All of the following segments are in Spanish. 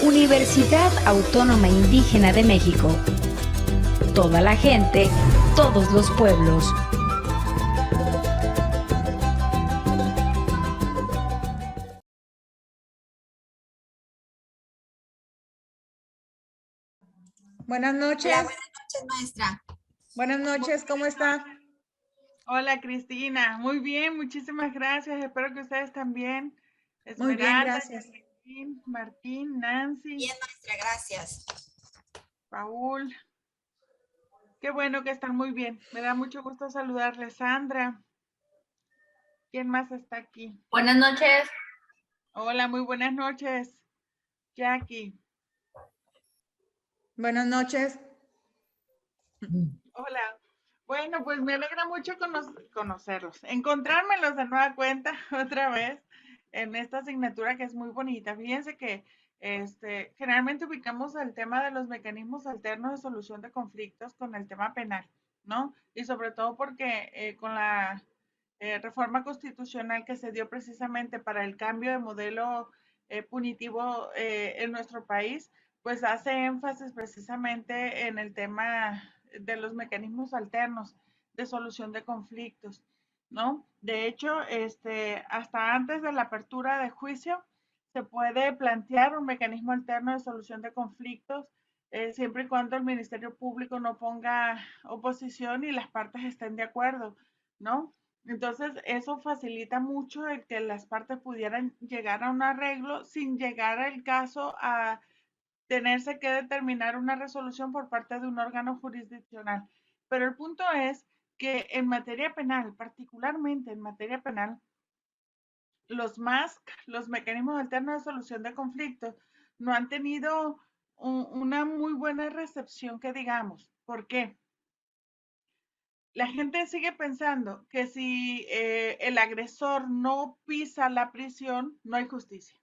Universidad Autónoma Indígena de México. Toda la gente, todos los pueblos. Buenas noches. Hola, buenas noches, maestra. Buenas noches, ¿cómo está? Hola, Cristina. Muy bien, muchísimas gracias. Espero que ustedes también. Muy bien, Esmeralda, gracias. Jacqueline, Martín, Nancy, Bien, maestra, gracias. Paul. Qué bueno que están muy bien. Me da mucho gusto saludarles. Sandra. ¿Quién más está aquí? Buenas noches. Hola, muy buenas noches. Jackie. Buenas noches. Hola. Bueno, pues me alegra mucho conocerlos, encontrármelos de nueva cuenta otra vez en esta asignatura que es muy bonita. Fíjense que generalmente ubicamos el tema de los mecanismos alternos de solución de conflictos con el tema penal, ¿no? Y sobre todo porque con la reforma constitucional que se dio precisamente para el cambio de modelo punitivo en nuestro país, pues hace énfasis precisamente en el tema de los mecanismos alternos de solución de conflictos, ¿no? De hecho, hasta antes de la apertura de juicio, se puede plantear un mecanismo alterno de solución de conflictos, siempre y cuando el Ministerio Público no ponga oposición y las partes estén de acuerdo, ¿no? Entonces, eso facilita mucho el que las partes pudieran llegar a un arreglo sin llegar al caso a tenerse que determinar una resolución por parte de un órgano jurisdiccional. Pero el punto es que en materia penal, particularmente en materia penal, los MASC, los mecanismos alternos de solución de conflictos, no han tenido una muy buena recepción, que digamos. ¿Por qué? La gente sigue pensando que si el agresor no pisa la prisión, no hay justicia,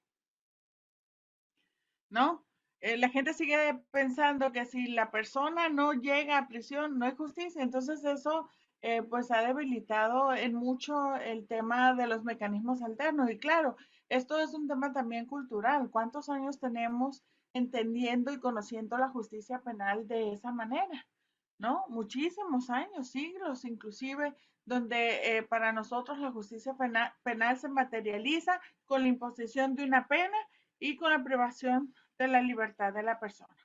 ¿no? La gente sigue pensando que si la persona no llega a prisión, no hay justicia. Entonces eso pues ha debilitado en mucho el tema de los mecanismos alternos. Y claro, esto es un tema también cultural. ¿Cuántos años tenemos entendiendo y conociendo la justicia penal de esa manera? ¿No? Muchísimos años, siglos inclusive, donde para nosotros la justicia penal se materializa con la imposición de una pena y con la privación de la libertad de la persona,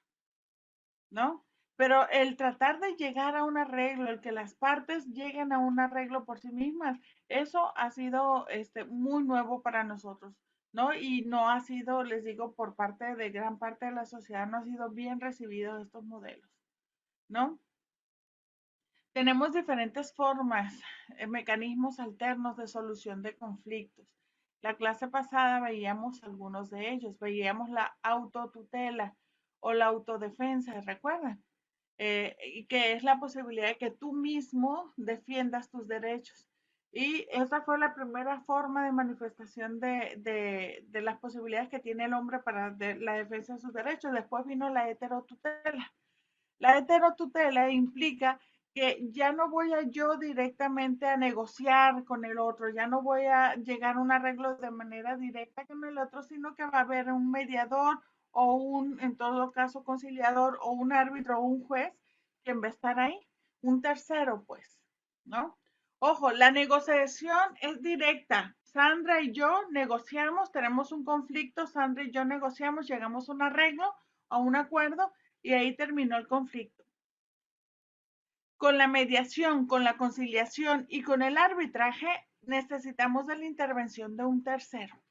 ¿no? Pero el tratar de llegar a un arreglo, el que las partes lleguen a un arreglo por sí mismas, eso ha sido muy nuevo para nosotros, ¿no? Y no ha sido, les digo, por parte de gran parte de la sociedad, no ha sido bien recibido estos modelos, ¿no? Tenemos diferentes formas, mecanismos alternos de solución de conflictos. La clase pasada veíamos algunos de ellos, veíamos la autotutela o la autodefensa, ¿recuerdan? Y que es la posibilidad de que tú mismo defiendas tus derechos. Y esa fue la primera forma de manifestación de las posibilidades que tiene el hombre para la defensa de sus derechos. Después vino la heterotutela. La heterotutela implica que ya no voy a yo directamente a negociar con el otro, ya no voy a llegar a un arreglo de manera directa con el otro, sino que va a haber un mediador o en todo caso, conciliador o un árbitro o un juez quien va a estar ahí, un tercero, pues, ¿no? Ojo, la negociación es directa. Sandra y yo negociamos, tenemos un conflicto, Sandra y yo negociamos, llegamos a un arreglo, a un acuerdo y ahí terminó el conflicto. Con la mediación, con la conciliación y con el arbitraje necesitamos de la intervención de un tercero.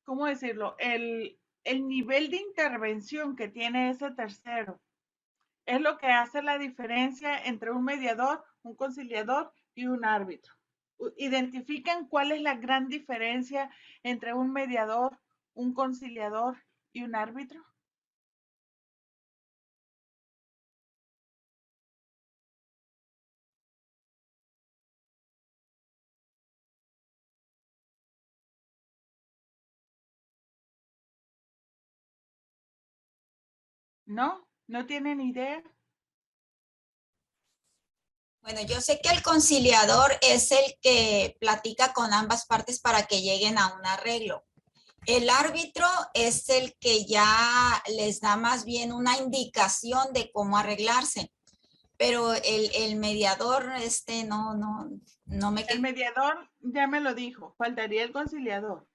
¿Cómo decirlo? El nivel de intervención que tiene ese tercero es lo que hace la diferencia entre un mediador, un conciliador y un árbitro. ¿Identifican cuál es la gran diferencia entre un mediador, un conciliador y un árbitro? ¿No? ¿No tienen idea? Bueno, yo sé que el conciliador es el que platica con ambas partes para que lleguen a un arreglo. El árbitro es el que ya les da más bien una indicación de cómo arreglarse, pero el mediador, no me El mediador ya me lo dijo, faltaría el conciliador.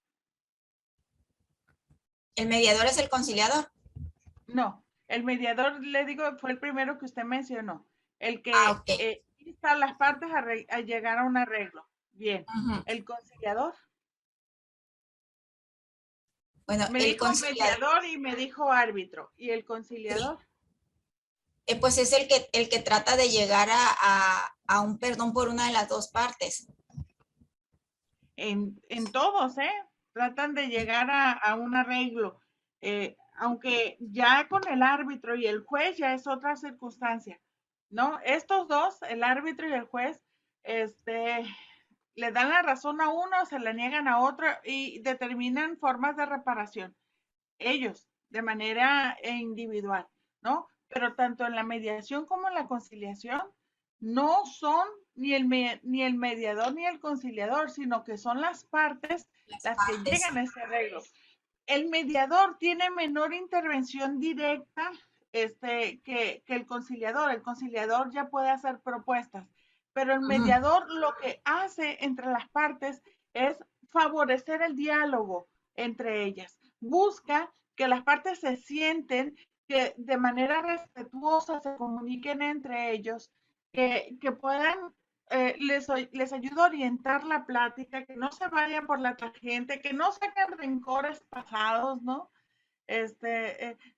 el mediador es el conciliador. No, el mediador, le digo, fue el primero que usted mencionó, el Ah, que ok. insta a las partes a llegar a un arreglo. Bien, Ujú. el conciliador. Bueno, Me el dijo conciliador, mediador y me dijo árbitro. ¿Y el sí, conciliador? pues es el que trata de llegar a un perdón por una de las dos partes. En todos, ¿eh? Tratan de llegar a un arreglo. Aunque ya con el árbitro y el juez ya es otra circunstancia, ¿no? Estos dos, el árbitro y el juez, este, le dan la razón a uno, se la niegan a otro y determinan formas de reparación. Ellos, de manera individual, ¿no? Pero tanto en la mediación como en la conciliación, no son ni el mediador ni el conciliador, sino que son las partes Las las que partes. llegan a ese arreglo. El mediador tiene menor intervención directa que el conciliador. El conciliador ya puede hacer propuestas, pero el Ujú. mediador lo que hace entre las partes es favorecer el diálogo entre ellas. Busca que las partes se sienten, que de manera respetuosa se comuniquen entre ellos, que puedan les ayuda a orientar la plática, que no se vayan por la tangente, que no saquen rencores pasados, ¿no?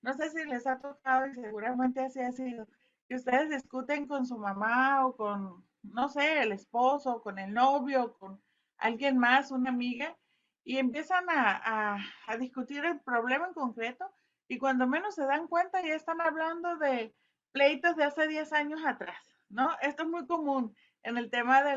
No sé si les ha tocado y seguramente así ha sido, que ustedes discuten con su mamá o con, no sé, el esposo, o con el novio, o con alguien más, una amiga, y empiezan a discutir el problema en concreto y cuando menos se dan cuenta ya están hablando de pleitos de hace 10 años atrás, ¿no? Esto es muy común en el tema de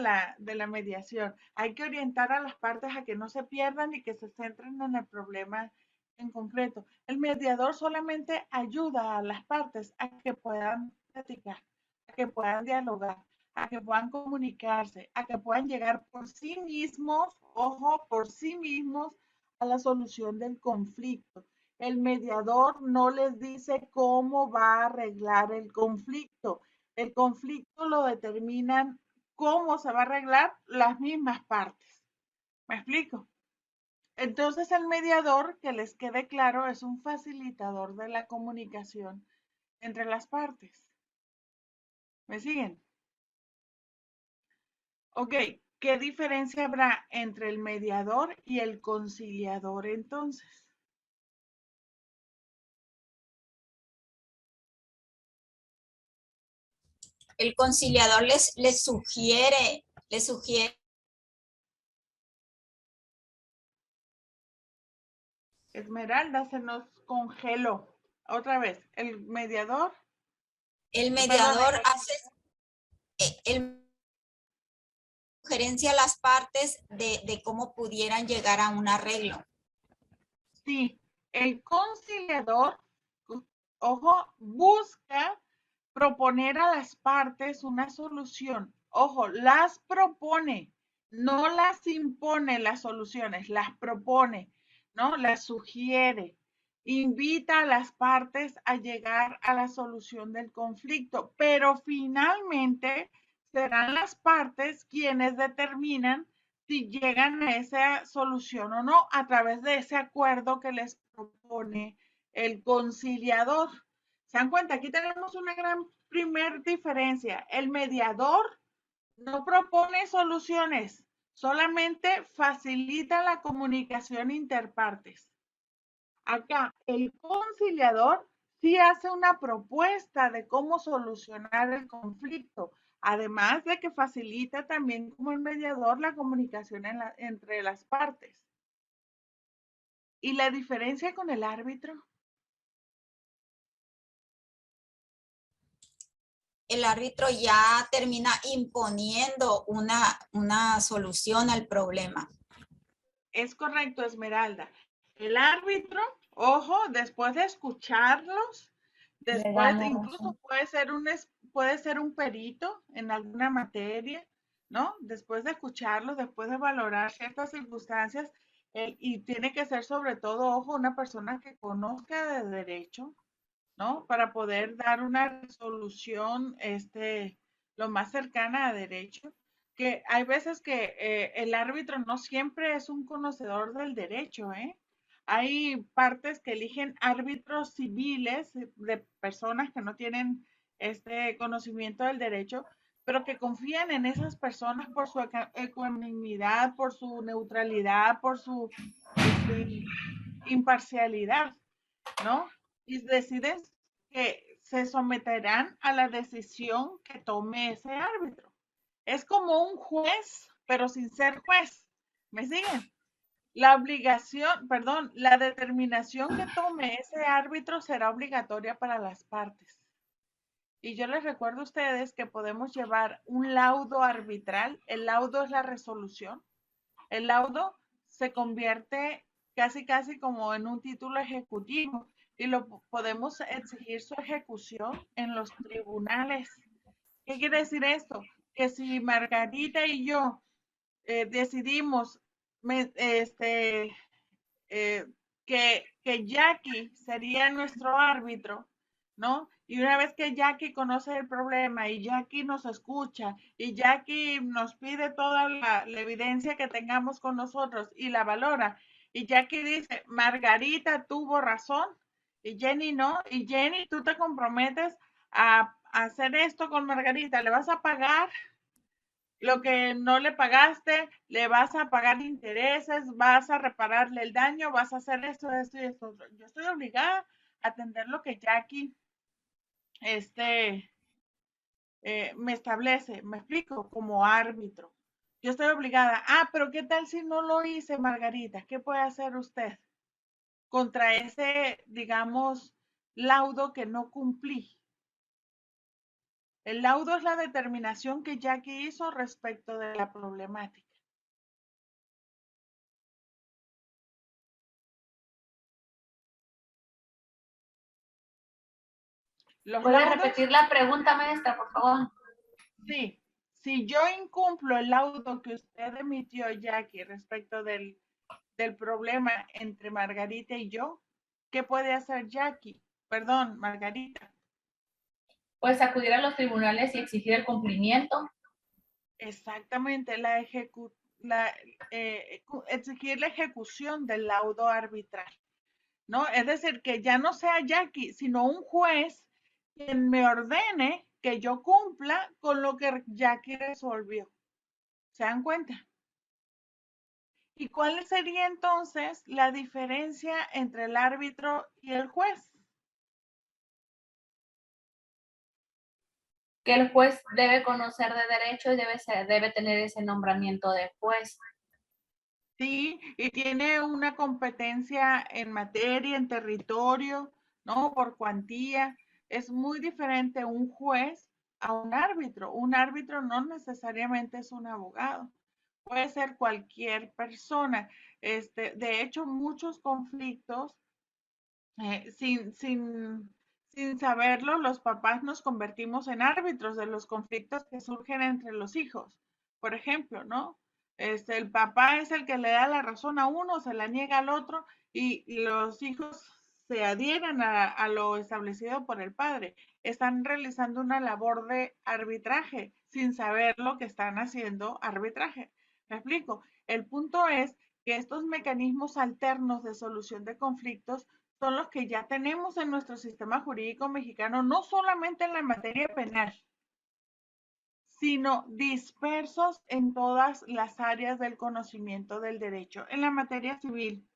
la mediación. Hay que orientar a las partes a que no se pierdan y que se centren en el problema en concreto. El mediador solamente ayuda a las partes a que puedan platicar, a que puedan dialogar, a que puedan comunicarse, a que puedan llegar por sí mismos, ojo, por sí mismos a la solución del conflicto. El mediador no les dice cómo va a arreglar el conflicto. El conflicto lo determinan cómo se va a arreglar las mismas partes. ¿Me explico? Entonces el mediador, que les quede claro, es un facilitador de la comunicación entre las partes. ¿Me siguen? Ok, ¿qué diferencia habrá entre el mediador y el conciliador entonces? El conciliador les sugiere. Esmeralda se nos congeló. Otra vez, el mediador, El perdón, mediador hace el sugerencia a las partes de cómo pudieran llegar a un arreglo. sí, el conciliador, ojo, busca proponer a las partes una solución. Ojo, las propone, no las impone las soluciones, las propone, ¿no? Las sugiere. Invita a las partes a llegar a la solución del conflicto, pero finalmente serán las partes quienes determinan si llegan a esa solución o no a través de ese acuerdo que les propone el conciliador. ¿Se dan cuenta? Aquí tenemos una gran primer diferencia. El mediador no propone soluciones, solamente facilita la comunicación interpartes. Acá, el conciliador sí hace una propuesta de cómo solucionar el conflicto, además de que facilita también como el mediador la comunicación entre las partes. ¿Y la diferencia con el árbitro? El árbitro ya termina imponiendo una solución al problema. Es correcto, Esmeralda. El árbitro, ojo, después de escucharlos, después incluso puede ser un perito en alguna materia, ¿no? Después de escucharlos, después de valorar ciertas circunstancias, Y tiene que ser sobre todo, ojo, una persona que conozca de derecho, ¿no? Para poder dar una resolución, lo más cercana a derecho. Que hay veces que el árbitro no siempre es un conocedor del derecho, ¿eh? Hay partes que eligen árbitros civiles de personas que no tienen este conocimiento del derecho, pero que confían en esas personas por su ecuanimidad, por su neutralidad, por su imparcialidad, ¿no? Y deciden que se someterán a la decisión que tome ese árbitro. Es como un juez, pero sin ser juez. ¿Me siguen? La obligación, perdón, la determinación que tome ese árbitro será obligatoria para las partes. Y yo les recuerdo a ustedes que podemos llevar un laudo arbitral. El laudo es la resolución. El laudo se convierte casi como en un título ejecutivo y lo podemos exigir su ejecución en los tribunales. ¿Qué quiere decir esto? Que si Margarita y yo decidimos que Jackie sería nuestro árbitro, ¿no? Y una vez que Jackie conoce el problema y Jackie nos escucha y Jackie nos pide toda la evidencia que tengamos con nosotros y la valora, y Jackie dice, Margarita tuvo razón y Jenny no, y Jenny, tú te comprometes a hacer esto con Margarita, le vas a pagar lo que no le pagaste, le vas a pagar intereses, vas a repararle el daño, vas a hacer esto y esto. Yo estoy obligada a atender lo que Jackie me establece, me explico, como árbitro. Yo estoy obligada. Ah, pero ¿qué tal si no lo hice, Margarita? ¿Qué puede hacer usted contra ese, digamos, laudo que no cumplí? El laudo es la determinación que Jackie hizo respecto de la problemática. ¿Puede repetir la pregunta, maestra, por favor? Sí, si yo incumplo el laudo que usted emitió, Jackie, respecto del problema entre Margarita y yo, ¿qué puede hacer Jackie? Perdón, Margarita. Pues acudir a los tribunales y exigir el cumplimiento. Exactamente, exigir la ejecución del laudo arbitral, ¿no? Es decir, que ya no sea Jackie, sino un juez quien me ordene que yo cumpla con lo que Jackie resolvió. ¿Se dan cuenta? ¿Y cuál sería entonces la diferencia entre el árbitro y el juez? Que el juez debe conocer de derecho y debe tener ese nombramiento de juez. Sí, y tiene una competencia en materia, en territorio, ¿no? Por cuantía. Es muy diferente un juez a un árbitro. Un árbitro no necesariamente es un abogado. Puede ser cualquier persona. De hecho, muchos conflictos, sin saberlo, los papás nos convertimos en árbitros de los conflictos que surgen entre los hijos. Por ejemplo, ¿no? El papá es el que le da la razón a uno, se la niega al otro y los hijos se adhieren a lo establecido por el padre. Están realizando una labor de arbitraje sin saber lo que están haciendo arbitraje. ¿Me explico? El punto es que estos mecanismos alternos de solución de conflictos son los que ya tenemos en nuestro sistema jurídico mexicano, no solamente en la materia penal, sino dispersos en todas las áreas del conocimiento del derecho, en la materia civil,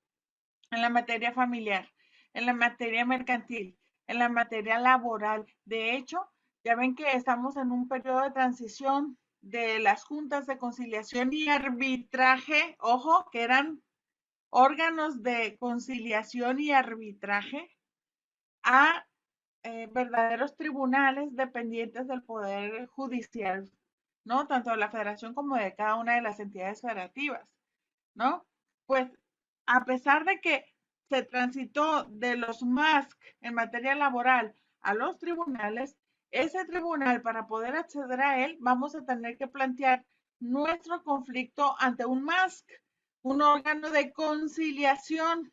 en la materia familiar, en la materia mercantil, en la materia laboral. De hecho, ya ven que estamos en un periodo de transición de las juntas de conciliación y arbitraje, ojo, que eran órganos de conciliación y arbitraje, a verdaderos tribunales dependientes del Poder Judicial, ¿no? Tanto de la Federación como de cada una de las entidades federativas, ¿no? Pues a pesar de que se transitó de los MASC en materia laboral a los tribunales, ese tribunal, para poder acceder a él, vamos a tener que plantear nuestro conflicto ante un MASC. un órgano de conciliación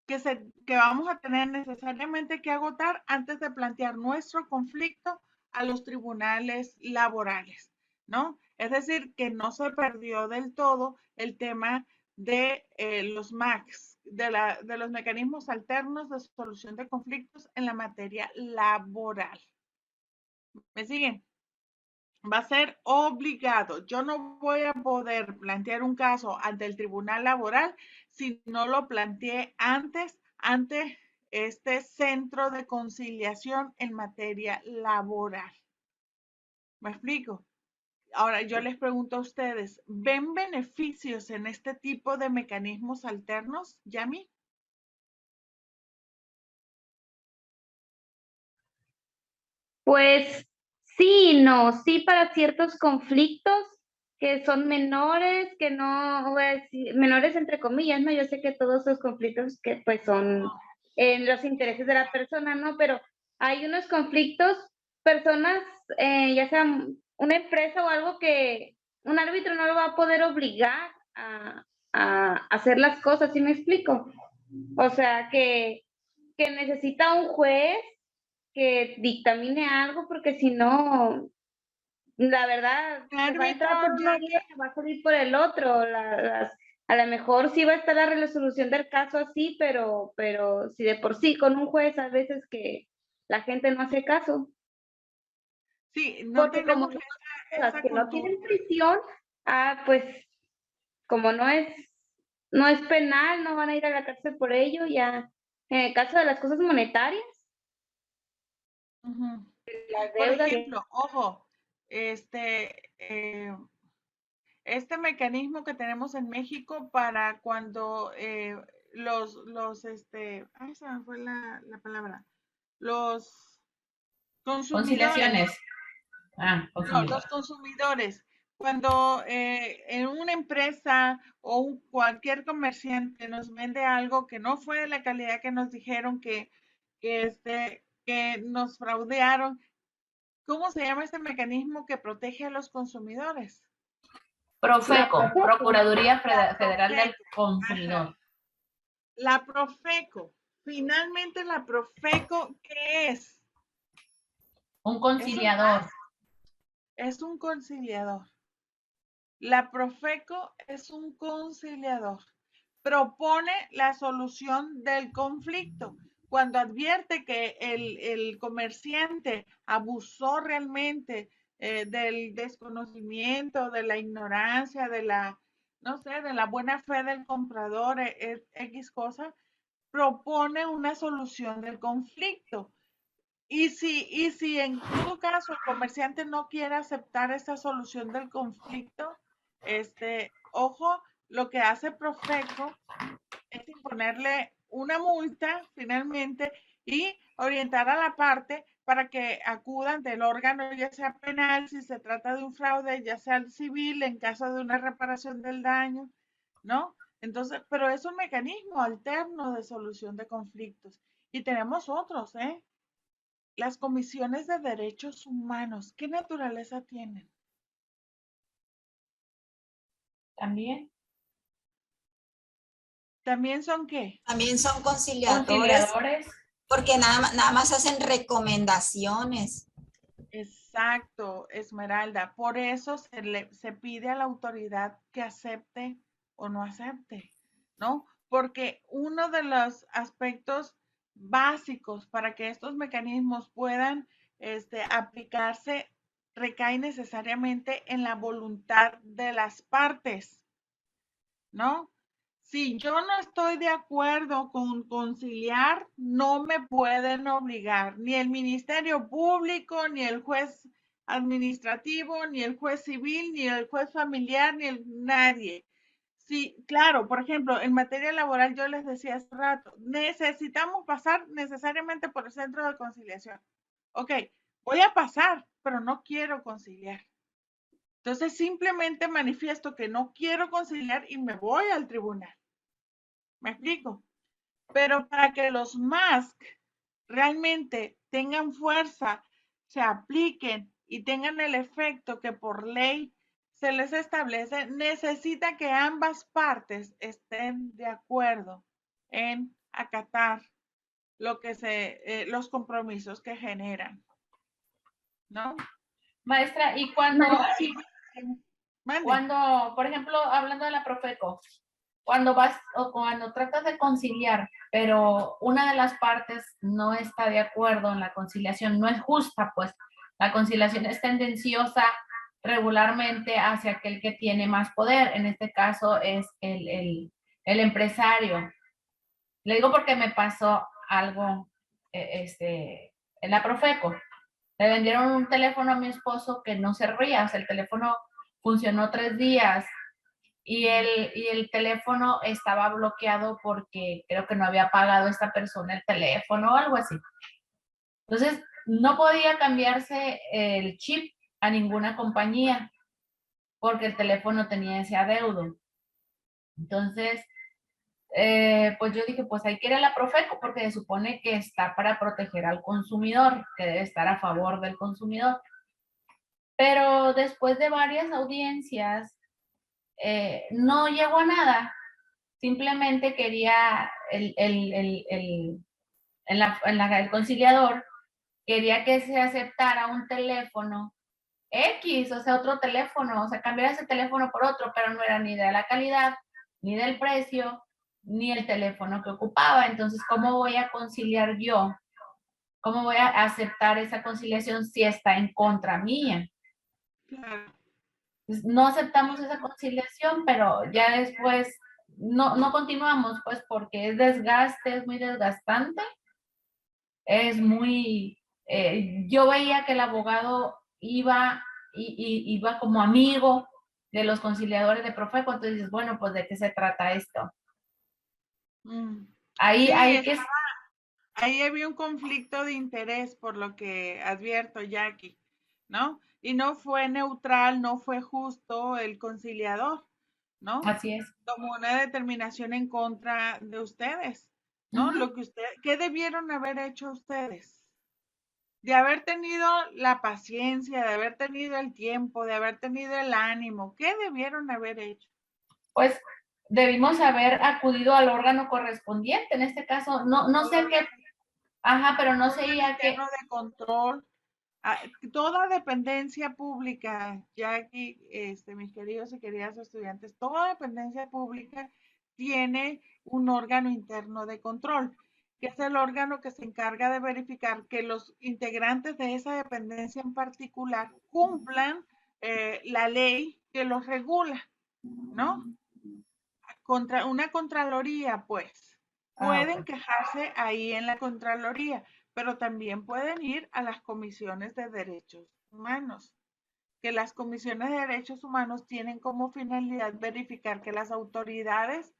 que vamos a tener necesariamente que agotar antes de plantear nuestro conflicto a los tribunales laborales, ¿no? Es decir, que no se perdió del todo el tema de los MACs, de los mecanismos alternos de solución de conflictos en la materia laboral. ¿Me siguen? Va a ser obligado. Yo no voy a poder plantear un caso ante el tribunal laboral si no lo planteé antes ante este centro de conciliación en materia laboral. ¿Me explico? Ahora yo les pregunto a ustedes, ¿ven beneficios en este tipo de mecanismos alternos, Yami? Pues sí, no, sí para ciertos conflictos que son menores, que no voy a decir, menores entre comillas, ¿no? Yo sé que todos esos conflictos que pues son en los intereses de la persona, ¿no? Pero hay unos conflictos, personas, ya sea una empresa o algo que un árbitro no lo va a poder obligar a hacer las cosas, ¿sí me explico? O sea, que necesita un juez que dictamine algo, porque si no, la verdad, El se va a entrar por árbitro, una vía y se va a salir por el otro. A lo mejor sí va a estar la resolución del caso así, pero si de por sí con un juez a veces que la gente no hace caso, sí, no porque como tenemos no, las esa que no cultura. tienen prisión, pues como no es penal, no van a ir a la cárcel por ello, ya en el caso de las cosas monetarias, Ujú. las Por deudas, ejemplo, ojo, este mecanismo que tenemos en México para cuando ay, se me fue la palabra, los consumidores, Conciliaciones. Ah, no, consumidor. los consumidores, cuando en una empresa o cualquier comerciante nos vende algo que no fue de la calidad que nos dijeron que nos fraudearon, ¿cómo se llama este mecanismo que protege a los consumidores? Profeco, Procuraduría Federal del Profeco. Consumidor. Ajá. La Profeco. Finalmente la Profeco, ¿qué es? Un conciliador. Es un conciliador. La Profeco es un conciliador. Propone la solución del conflicto. Cuando advierte que el comerciante abusó realmente del desconocimiento, de la ignorancia, no sé, de la buena fe del comprador, X cosa, propone una solución del conflicto. Y si en todo caso el comerciante no quiere aceptar esa solución del conflicto, ojo, lo que hace Profeco es imponerle una multa finalmente y orientar a la parte para que acudan del órgano, ya sea penal, si se trata de un fraude, ya sea civil, en caso de una reparación del daño, ¿no? Entonces, pero es un mecanismo alterno de solución de conflictos. Y tenemos otros, ¿eh? Las comisiones de derechos humanos, ¿qué naturaleza tienen? También. ¿También son qué? También son conciliadores, Conciliadores. porque nada más hacen recomendaciones. Exacto, Esmeralda. Por eso se pide a la autoridad que acepte o no acepte, ¿no? Porque uno de los aspectos básicos para que estos mecanismos puedan aplicarse recae necesariamente en la voluntad de las partes, ¿no? Si yo no estoy de acuerdo con conciliar, no me pueden obligar, ni el Ministerio Público, ni el juez administrativo, ni el juez civil, ni el juez familiar, nadie. Sí, claro, por ejemplo, en materia laboral yo les decía hace rato, necesitamos pasar necesariamente por el centro de conciliación. Ok, voy a pasar, pero no quiero conciliar. Entonces simplemente manifiesto que no quiero conciliar y me voy al tribunal. ¿Me explico? Pero para que los MASC realmente tengan fuerza, se apliquen y tengan el efecto que por ley se les establece, necesita que ambas partes estén de acuerdo en acatar lo que los compromisos que generan, ¿no? Maestra, y cuando, Mande. cuando, por ejemplo, hablando de la Profeco, cuando vas o cuando tratas de conciliar, pero una de las partes no está de acuerdo en la conciliación, no es justa, pues la conciliación es tendenciosa regularmente hacia aquel que tiene más poder, en este caso es el empresario. Le digo porque me pasó algo en la Profeco. Le vendieron un teléfono a mi esposo que no servía, o sea, el teléfono funcionó 3 días y el teléfono estaba bloqueado porque creo que no había pagado esta persona el teléfono o algo así. Entonces, no podía cambiarse el chip a ninguna compañía porque el teléfono tenía ese adeudo. Entonces, pues yo dije, pues hay que ir a la Profeco porque se supone que está para proteger al consumidor, que debe estar a favor del consumidor. Pero después de varias audiencias, no llegó a nada. Simplemente quería el conciliador, quería que se aceptara un teléfono X, o sea, otro teléfono, o sea, cambiar ese teléfono por otro, pero no era ni de la calidad, ni del precio, ni el teléfono que ocupaba. Entonces, ¿cómo voy a conciliar yo? ¿Cómo voy a aceptar esa conciliación si está en contra mía? Claro. No aceptamos esa conciliación, pero ya después no continuamos, pues porque es desgaste, es muy desgastante, es muy... yo veía que el abogado iba como amigo de los conciliadores de Profeco, entonces dices, bueno, pues ¿de qué se trata esto? Ahí, Sí, ahí había un conflicto de interés, por lo que advierto, Jackie, ¿no? Y no fue neutral, no fue justo el conciliador, ¿no? Así es. Tomó una determinación en contra de ustedes, ¿no? ¿Qué debieron haber hecho ustedes? De haber tenido la paciencia, de haber tenido el tiempo, de haber tenido el ánimo, ¿qué debieron haber hecho? Pues debimos haber acudido al órgano correspondiente, en este caso, no sé qué, ajá, pero no sé ya qué. De control. Toda dependencia pública, Jackie, mis queridos y queridas estudiantes, toda dependencia pública tiene un órgano interno de control, que es el órgano que se encarga de verificar que los integrantes de esa dependencia en particular cumplan la ley que los regula, ¿no? Contra una contraloría, pues. Pueden Ok. quejarse ahí en la Contraloría, pero también pueden ir a las comisiones de derechos humanos, que las comisiones de derechos humanos tienen como finalidad verificar que las autoridades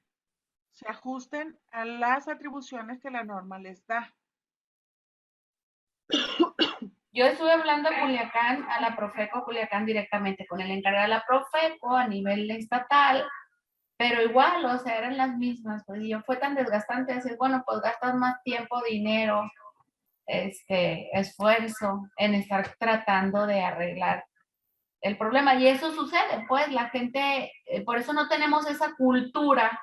se ajusten a las atribuciones que la norma les da. Yo estuve hablando a Culiacán, a la Profeco Culiacán directamente con el encargado de la Profeco a nivel estatal, pero igual, o sea, eran las mismas, pues, y yo fue tan desgastante decir, bueno, pues gastas más tiempo, dinero, esfuerzo en estar tratando de arreglar el problema. Y eso sucede, pues, la gente, por eso no tenemos esa cultura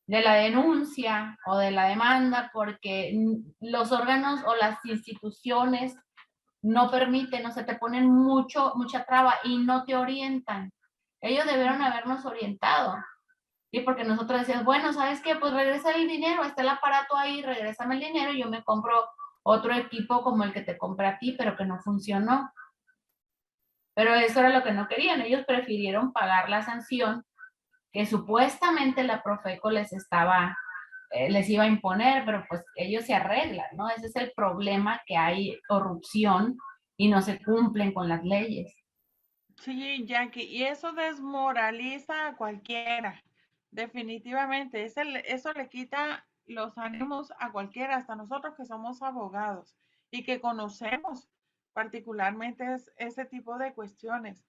de la denuncia o de la demanda, porque los órganos o las instituciones no permiten, o sea, te ponen mucha traba y no te orientan. Ellos debieron habernos orientado. Y porque nosotros decíamos, bueno, ¿sabes qué? Pues regresa el dinero, está el aparato ahí, regrésame el dinero y yo me compro otro equipo como el que te compré a ti, pero que no funcionó. Pero eso era lo que no querían. Ellos prefirieron pagar la sanción que supuestamente la Profeco les iba a imponer, pero pues ellos se arreglan, ¿no? Ese es el problema, que hay corrupción y no se cumplen con las leyes. Sí, Jackie, y eso desmoraliza a cualquiera, definitivamente. Eso le quita los ánimos a cualquiera, hasta nosotros que somos abogados y que conocemos particularmente ese tipo de cuestiones.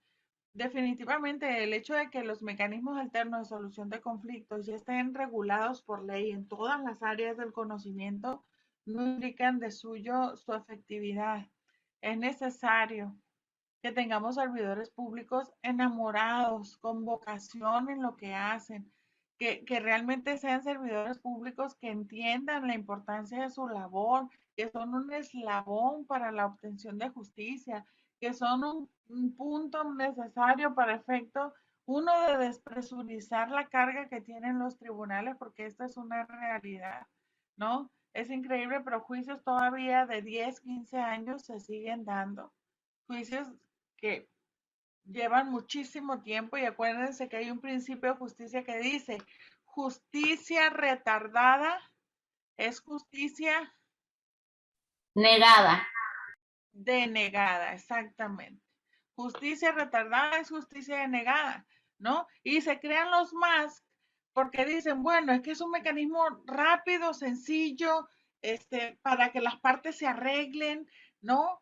Definitivamente, el hecho de que los mecanismos alternos de solución de conflictos ya estén regulados por ley en todas las áreas del conocimiento no indican de suyo su efectividad. Es necesario que tengamos servidores públicos enamorados, con vocación en lo que hacen, que realmente sean servidores públicos que entiendan la importancia de su labor, que son un eslabón para la obtención de justicia, que son un punto necesario para efecto, uno, de despresurizar la carga que tienen los tribunales, porque esta es una realidad, ¿no? Es increíble, pero juicios todavía de 10, 15 años se siguen dando. Juicios que llevan muchísimo tiempo, y acuérdense que hay un principio de justicia que dice, justicia retardada es justicia Negada. denegada, exactamente. Justicia retardada es justicia denegada, ¿no? Y se crean los más porque dicen, bueno, es que es un mecanismo rápido, sencillo, para que las partes se arreglen, ¿no?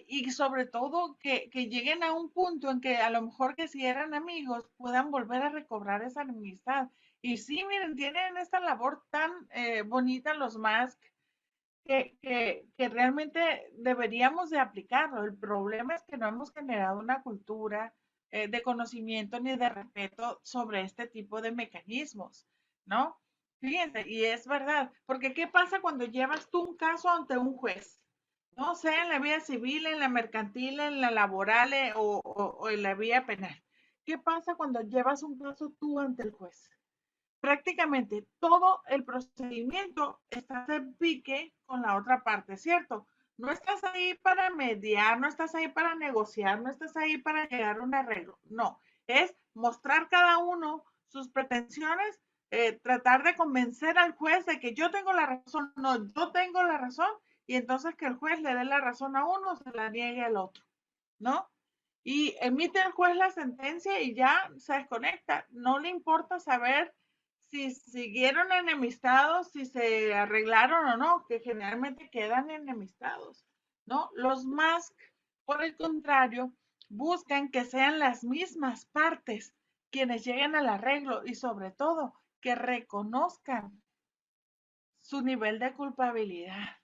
Y sobre todo que lleguen a un punto en que a lo mejor, que si eran amigos, puedan volver a recobrar esa amistad. Y sí, miren, tienen esta labor tan bonita los más, que realmente deberíamos de aplicarlo. El problema es que no hemos generado una cultura de conocimiento ni de respeto sobre este tipo de mecanismos, ¿no? Fíjense, y es verdad, porque ¿qué pasa cuando llevas tú un caso ante un juez? No sea en la vía civil, en la mercantil, en la laboral, o en la vía penal. ¿Qué pasa cuando llevas un caso tú ante el juez? Prácticamente todo el procedimiento está en pique con la otra parte, ¿cierto? No estás ahí para mediar, no estás ahí para negociar, no estás ahí para llegar a un arreglo. No, es mostrar cada uno sus pretensiones, tratar de convencer al juez de que yo tengo la razón, no, yo tengo la razón, y entonces que el juez le dé la razón a uno, se la niegue al otro, ¿no? Y emite el juez la sentencia y ya se desconecta. No le importa saber si siguieron enemistados, si se arreglaron o no, que generalmente quedan enemistados, ¿no? Los más, por el contrario, buscan que sean las mismas partes quienes lleguen al arreglo, y sobre todo que reconozcan su nivel de culpabilidad.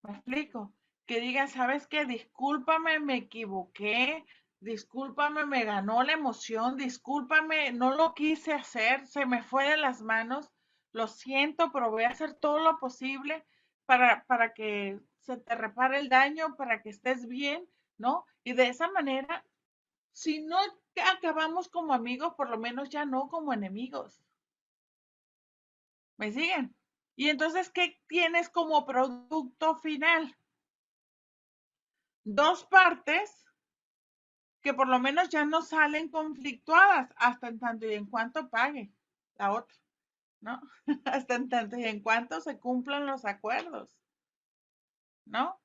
¿Me explico? Que digan, ¿sabes qué? Discúlpame, me equivoqué, discúlpame, me ganó la emoción, discúlpame, no lo quise hacer, se me fue de las manos, lo siento, pero voy a hacer todo lo posible para que se te repare el daño, para que estés bien, ¿no? Y de esa manera, si no acabamos como amigos, por lo menos ya no como enemigos. ¿Me siguen? Y entonces, ¿qué tienes como producto final? Dos partes que por lo menos ya no salen conflictuadas hasta en tanto y en cuanto pague la otra, ¿no? Hasta en tanto y en cuanto se cumplan los acuerdos, ¿no?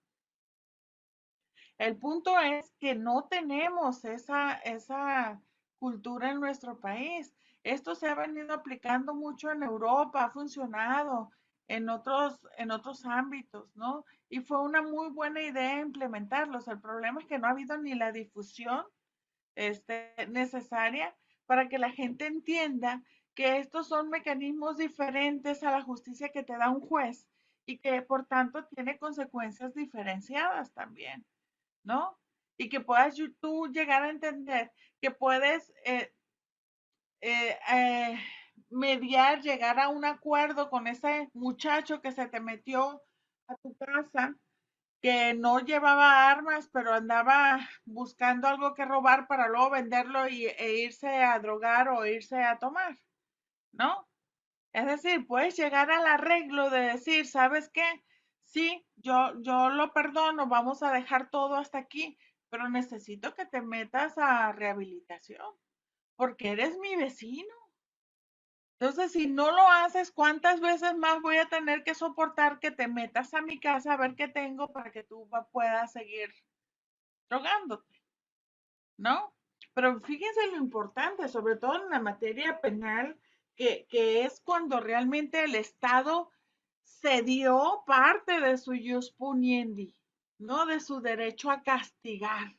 El punto es que no tenemos esa cultura en nuestro país. Esto se ha venido aplicando mucho en Europa, ha funcionado en otros ámbitos, ¿no? Y fue una muy buena idea implementarlos. El problema es que no ha habido ni la difusión necesaria para que la gente entienda que estos son mecanismos diferentes a la justicia que te da un juez, y que por tanto tiene consecuencias diferenciadas también, ¿no? Y que puedas tú llegar a entender que puedes mediar, llegar a un acuerdo con ese muchacho que se te metió a tu casa, que no llevaba armas, pero andaba buscando algo que robar para luego venderlo e irse a drogar o irse a tomar, ¿no? Es decir, puedes llegar al arreglo de decir, ¿sabes qué? Sí, yo lo perdono, vamos a dejar todo hasta aquí, pero necesito que te metas a rehabilitación, porque eres mi vecino. Entonces, si no lo haces, ¿cuántas veces más voy a tener que soportar que te metas a mi casa a ver qué tengo para que tú puedas seguir drogándote, ¿no? Pero fíjense lo importante, sobre todo en la materia penal, que es cuando realmente el Estado cedió parte de su jus puniendi, ¿no? De su derecho a castigar.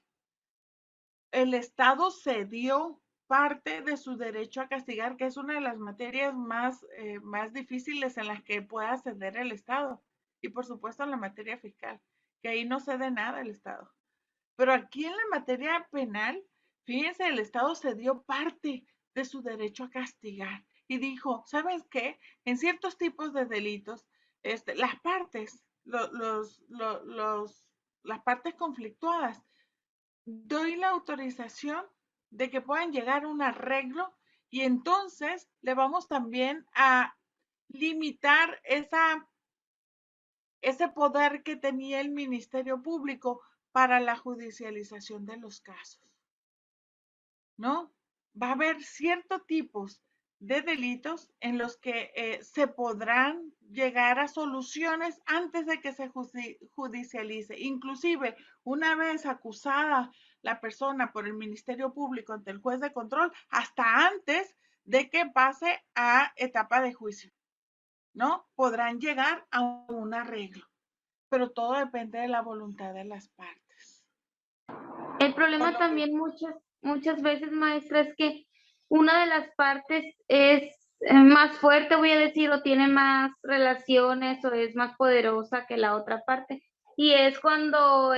El Estado cedió parte de su derecho a castigar, que es una de las materias más difíciles en las que pueda ceder el Estado. Y por supuesto en la materia fiscal, que ahí no cede nada el Estado. Pero aquí en la materia penal, fíjense, el Estado se dio parte de su derecho a castigar y dijo, ¿sabes qué? En ciertos tipos de delitos, las partes, las partes conflictuadas, doy la autorización de que puedan llegar a un arreglo y entonces le vamos también a limitar ese poder que tenía el Ministerio Público para la judicialización de los casos, ¿no? Va a haber ciertos tipos de delitos en los que se podrán llegar a soluciones antes de que se judicialice. Inclusive, una vez acusada la persona por el Ministerio Público ante el juez de control, hasta antes de que pase a etapa de juicio, ¿no? Podrán llegar a un arreglo, pero todo depende de la voluntad de las partes. El problema también muchas veces, maestra, es que una de las partes es más fuerte, voy a decir, o tiene más relaciones o es más poderosa que la otra parte. Y es cuando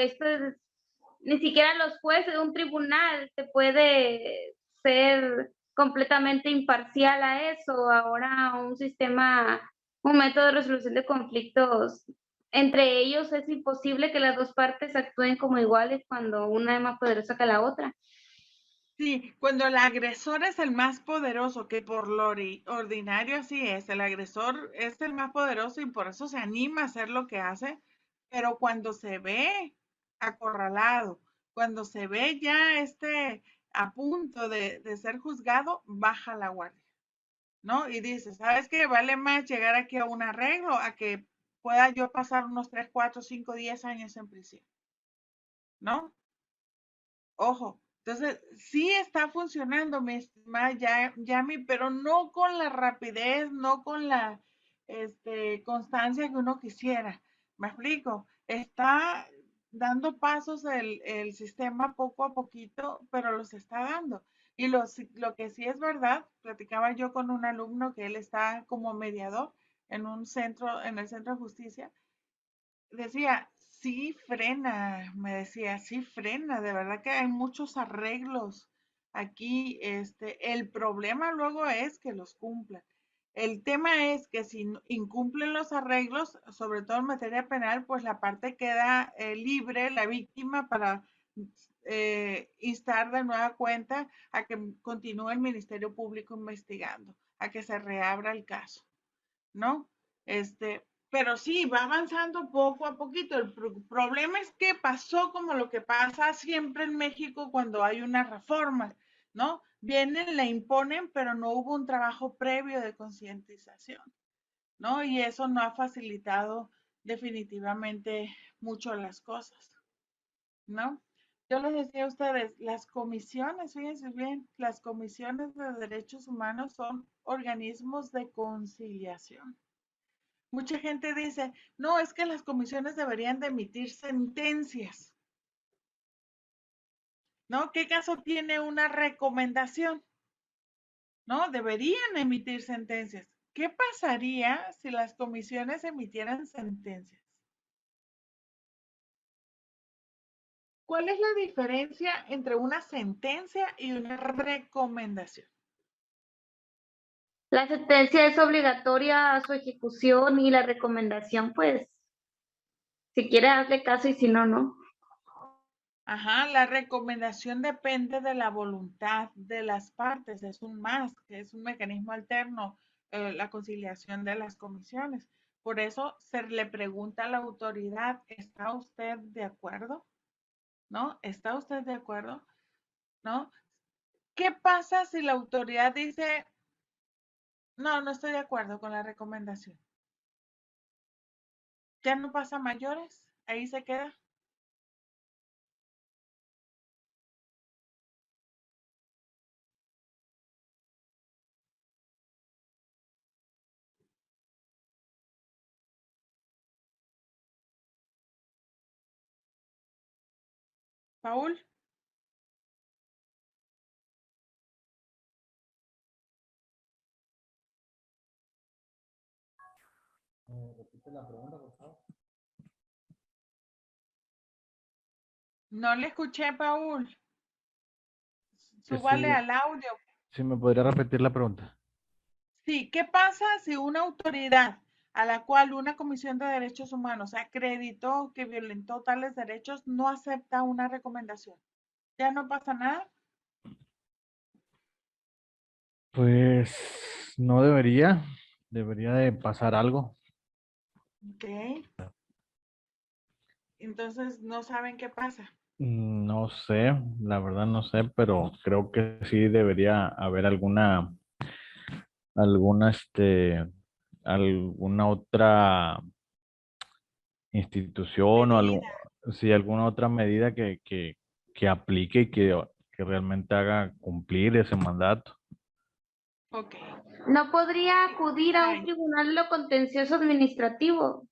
ni siquiera los jueces de un tribunal te puede ser completamente imparcial a eso. Ahora un método de resolución de conflictos entre ellos es imposible que las dos partes actúen como iguales cuando una es más poderosa que la otra. Sí, cuando el agresor es el más poderoso, que por lo ordinario así es, el agresor es el más poderoso y por eso se anima a hacer lo que hace, pero cuando se ve acorralado, cuando se ve ya a punto de ser juzgado, baja la guardia, ¿no? Y dice, ¿sabes qué? Vale más llegar aquí a un arreglo a que pueda yo pasar unos 3, 4, 5, 10 años en prisión, ¿no? Ojo, entonces sí está funcionando, mi estimada Yami, pero no con la rapidez, no con la constancia que uno quisiera. ¿Me explico? Está dando pasos el sistema poco a poquito, pero los está dando. Y lo que sí es verdad, platicaba yo con un alumno que él está como mediador en en el centro de justicia, decía, sí frena, me decía, sí frena, de verdad que hay muchos arreglos aquí, el problema luego es que los cumplan. El tema es que si incumplen los arreglos, sobre todo en materia penal, pues la parte queda libre, la víctima, para instar de nueva cuenta a que continúe el Ministerio Público investigando, a que se reabra el caso, ¿no? Pero sí, va avanzando poco a poquito. El problema es que pasó como lo que pasa siempre en México cuando hay una reforma, ¿no? Vienen, la imponen, pero no hubo un trabajo previo de concientización, ¿no? Y eso no ha facilitado definitivamente mucho las cosas, ¿no? Yo les decía a ustedes, las comisiones, fíjense bien, las comisiones de derechos humanos son organismos de conciliación. Mucha gente dice, no, es que las comisiones deberían de emitir sentencias, ¿no? ¿Qué caso tiene una recomendación? ¿No? Deberían emitir sentencias. ¿Qué pasaría si las comisiones emitieran sentencias? ¿Cuál es la diferencia entre una sentencia y una recomendación? La sentencia es obligatoria a su ejecución y la recomendación, pues, si quiere darle caso y si no, no. Ajá, la recomendación depende de la voluntad de las partes, es que es un mecanismo alterno, la conciliación de las comisiones. Por eso se le pregunta a la autoridad, ¿está usted de acuerdo? ¿No? ¿Está usted de acuerdo? ¿No? ¿Qué pasa si la autoridad dice, no, no estoy de acuerdo con la recomendación? ¿Ya no pasa a mayores? ¿Ahí se queda? Paul. Repite la pregunta, por favor. No le escuché, Paul. Que Súbale sí, al audio. sí, me podría repetir la pregunta. Sí, ¿qué pasa si una autoridad a la cual una comisión de derechos humanos acreditó que violentó tales derechos no acepta una recomendación? ¿Ya no pasa nada? Pues no debería de pasar algo. Ok. Entonces no saben qué pasa. No sé, la verdad no sé, pero creo que sí debería haber alguna, alguna otra institución o Medida. sí, alguna otra medida que aplique y que realmente haga cumplir ese mandato. Ok. No podría acudir a un Ay, tribunal lo contencioso administrativo.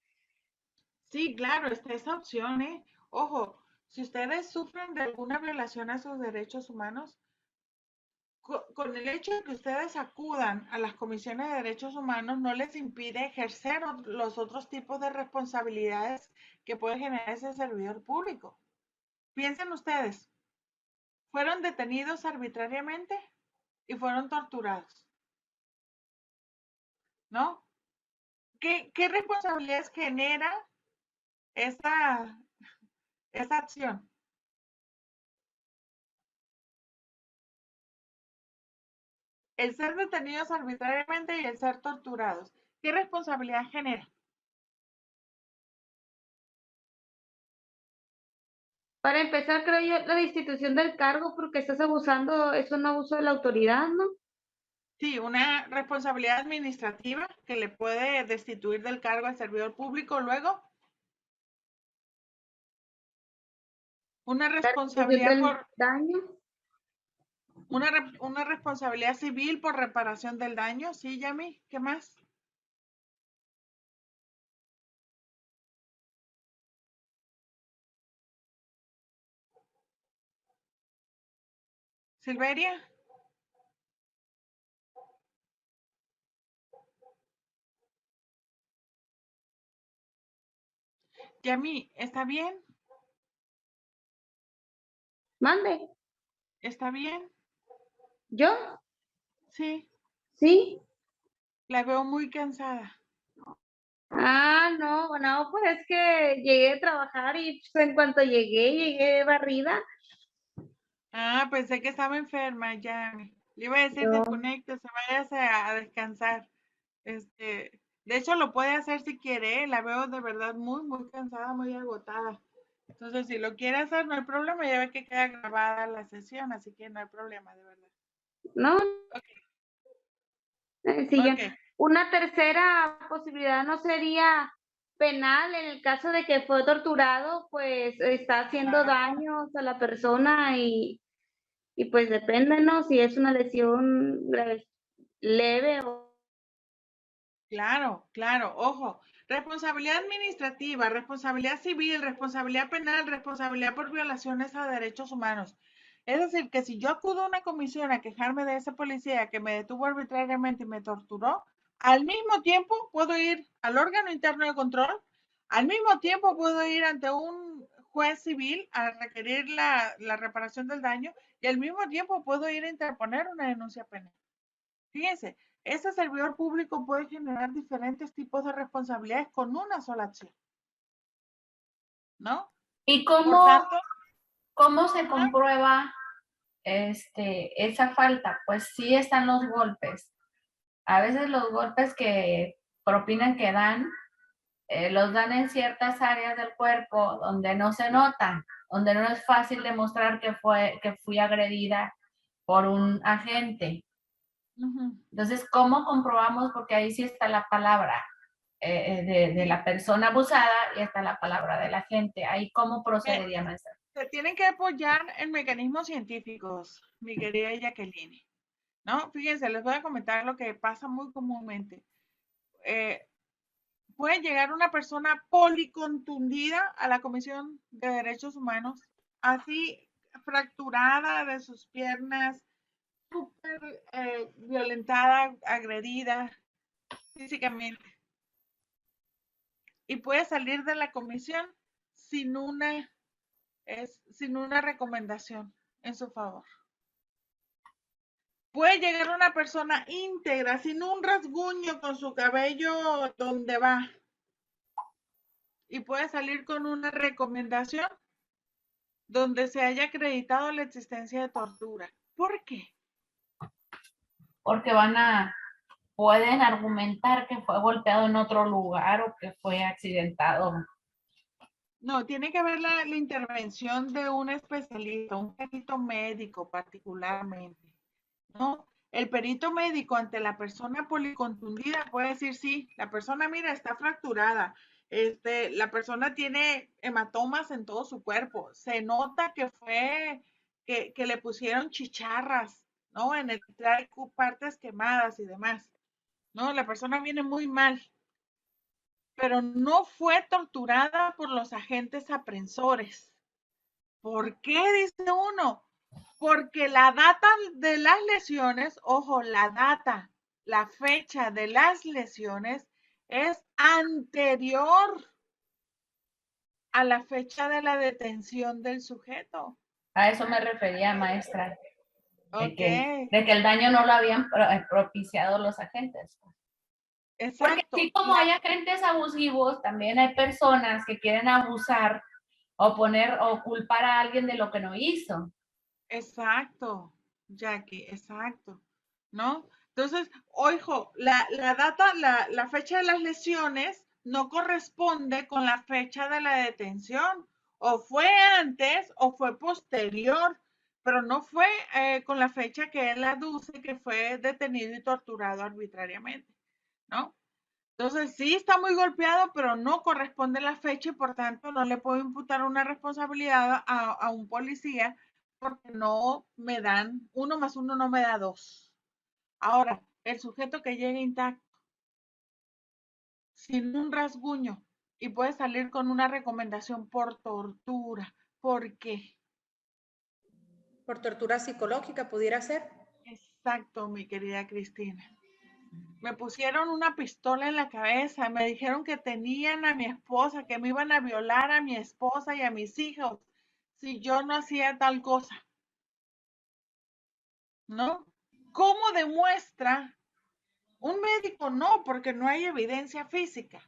sí, claro, está esa opción, ¿eh? Ojo, si ustedes sufren de alguna violación a sus derechos humanos, con el hecho de que ustedes acudan a las comisiones de derechos humanos no les impide ejercer los otros tipos de responsabilidades que puede generar ese servidor público. Piensen ustedes, fueron detenidos arbitrariamente y fueron torturados, ¿no? ¿Qué responsabilidades genera esa, esa acción? El ser detenidos arbitrariamente y el ser torturados. ¿Qué responsabilidad genera? Para empezar, creo yo, la destitución del cargo porque estás abusando, es un abuso de la autoridad, ¿no? Sí, una responsabilidad administrativa que le puede destituir del cargo al servidor público. Luego, una La destitución responsabilidad del por daño. una responsabilidad civil por reparación del daño. Sí, Yami, ¿qué más? Silveria, Yami, ¿está bien? Mande. ¿Está bien? ¿Yo? Sí, Sí. la veo muy cansada. Ah, no, no, pues es que llegué a trabajar y pues, en cuanto llegué barrida. Ah, pensé que estaba enferma, Yami. Le iba a decir No, desconecte, se vaya a descansar. De hecho, lo puede hacer si quiere, ¿eh? La veo de verdad muy, muy cansada, muy agotada. Entonces, si lo quiere hacer, no hay problema, ya ve que queda grabada la sesión, así que no hay problema, de verdad. no, Ok, sí, ya. ok. Una tercera posibilidad no sería penal en el caso de que fue torturado, pues está haciendo Claro, daños a la persona y pues depende, ¿no? Si es una lesión leve o claro, claro, ojo. Responsabilidad administrativa, responsabilidad civil, responsabilidad penal, responsabilidad por violaciones a derechos humanos. Es decir, que si yo acudo a una comisión a quejarme de ese policía que me detuvo arbitrariamente y me torturó, al mismo tiempo puedo ir al órgano interno de control, al mismo tiempo puedo ir ante un juez civil a requerir la reparación del daño y al mismo tiempo puedo ir a interponer una denuncia penal. Fíjense, ese servidor público puede generar diferentes tipos de responsabilidades con una sola acción, ¿no? ¿Y Por tanto, cómo se ajá, comprueba esa falta? Pues sí están los golpes. A veces los golpes que propinan que dan, los dan en ciertas áreas del cuerpo donde no se notan, donde no es fácil demostrar que fui agredida por un agente. ujú. Entonces, ¿cómo comprobamos? Porque ahí sí está la palabra de Sí, la persona abusada y está la palabra del agente. Ahí, ¿cómo me- procedería, maestra? se tienen que apoyar en mecanismos científicos, mi querida Jacqueline, ¿no? Fíjense, les voy a comentar lo que pasa muy comúnmente. Eh, Puede llegar una persona policontundida a la Comisión de Derechos Humanos, así fracturada de sus piernas, súper violentada, agredida físicamente. Y puede salir de la comisión sin una es sin una recomendación en su favor. Puede llegar una persona íntegra, sin un rasguño, con su cabello donde va, y puede salir con una recomendación donde se haya acreditado la existencia de tortura. ¿Por qué? Porque pueden argumentar que fue golpeado en otro lugar o que fue accidentado. No, tiene que haber la intervención de un especialista, un perito médico particularmente, ¿no? El perito médico ante la persona policontundida puede decir, sí, la persona, mira, está fracturada, la persona tiene hematomas en todo su cuerpo, se nota que que le pusieron chicharras, ¿no? Trae partes quemadas y demás, ¿no? La persona viene muy mal, pero no fue torturada por los agentes aprensores. ¿Por qué? Dice uno. Porque la data de las lesiones, ojo, la fecha de las lesiones es anterior a la fecha de la detención del sujeto. A eso me refería, maestra, Ok, de que el daño no lo habían propiciado los agentes. Porque exacto. así como hay agentes abusivos, también hay personas que quieren abusar o culpar a alguien de lo que no hizo. Exacto, Jackie, exacto, ¿no? Entonces, ojo, la fecha de las lesiones no corresponde con la fecha de la detención. O fue antes o fue posterior, pero no fue con la fecha que él aduce que fue detenido y torturado arbitrariamente, ¿no? Entonces, sí está muy golpeado, pero no corresponde la fecha y por tanto no le puedo imputar una responsabilidad a un policía porque no me dan, 1 más 1 no me da 2. Ahora, el sujeto que llegue intacto, sin un rasguño, y puede salir con una recomendación por tortura. ¿Por qué? Por tortura psicológica pudiera ser. Exacto, mi querida Cristina. Me pusieron una pistola en la cabeza, me dijeron que tenían a mi esposa, que me iban a violar a mi esposa y a mis hijos si yo no hacía tal cosa, ¿no? ¿Cómo demuestra? Un médico no, porque no hay evidencia física.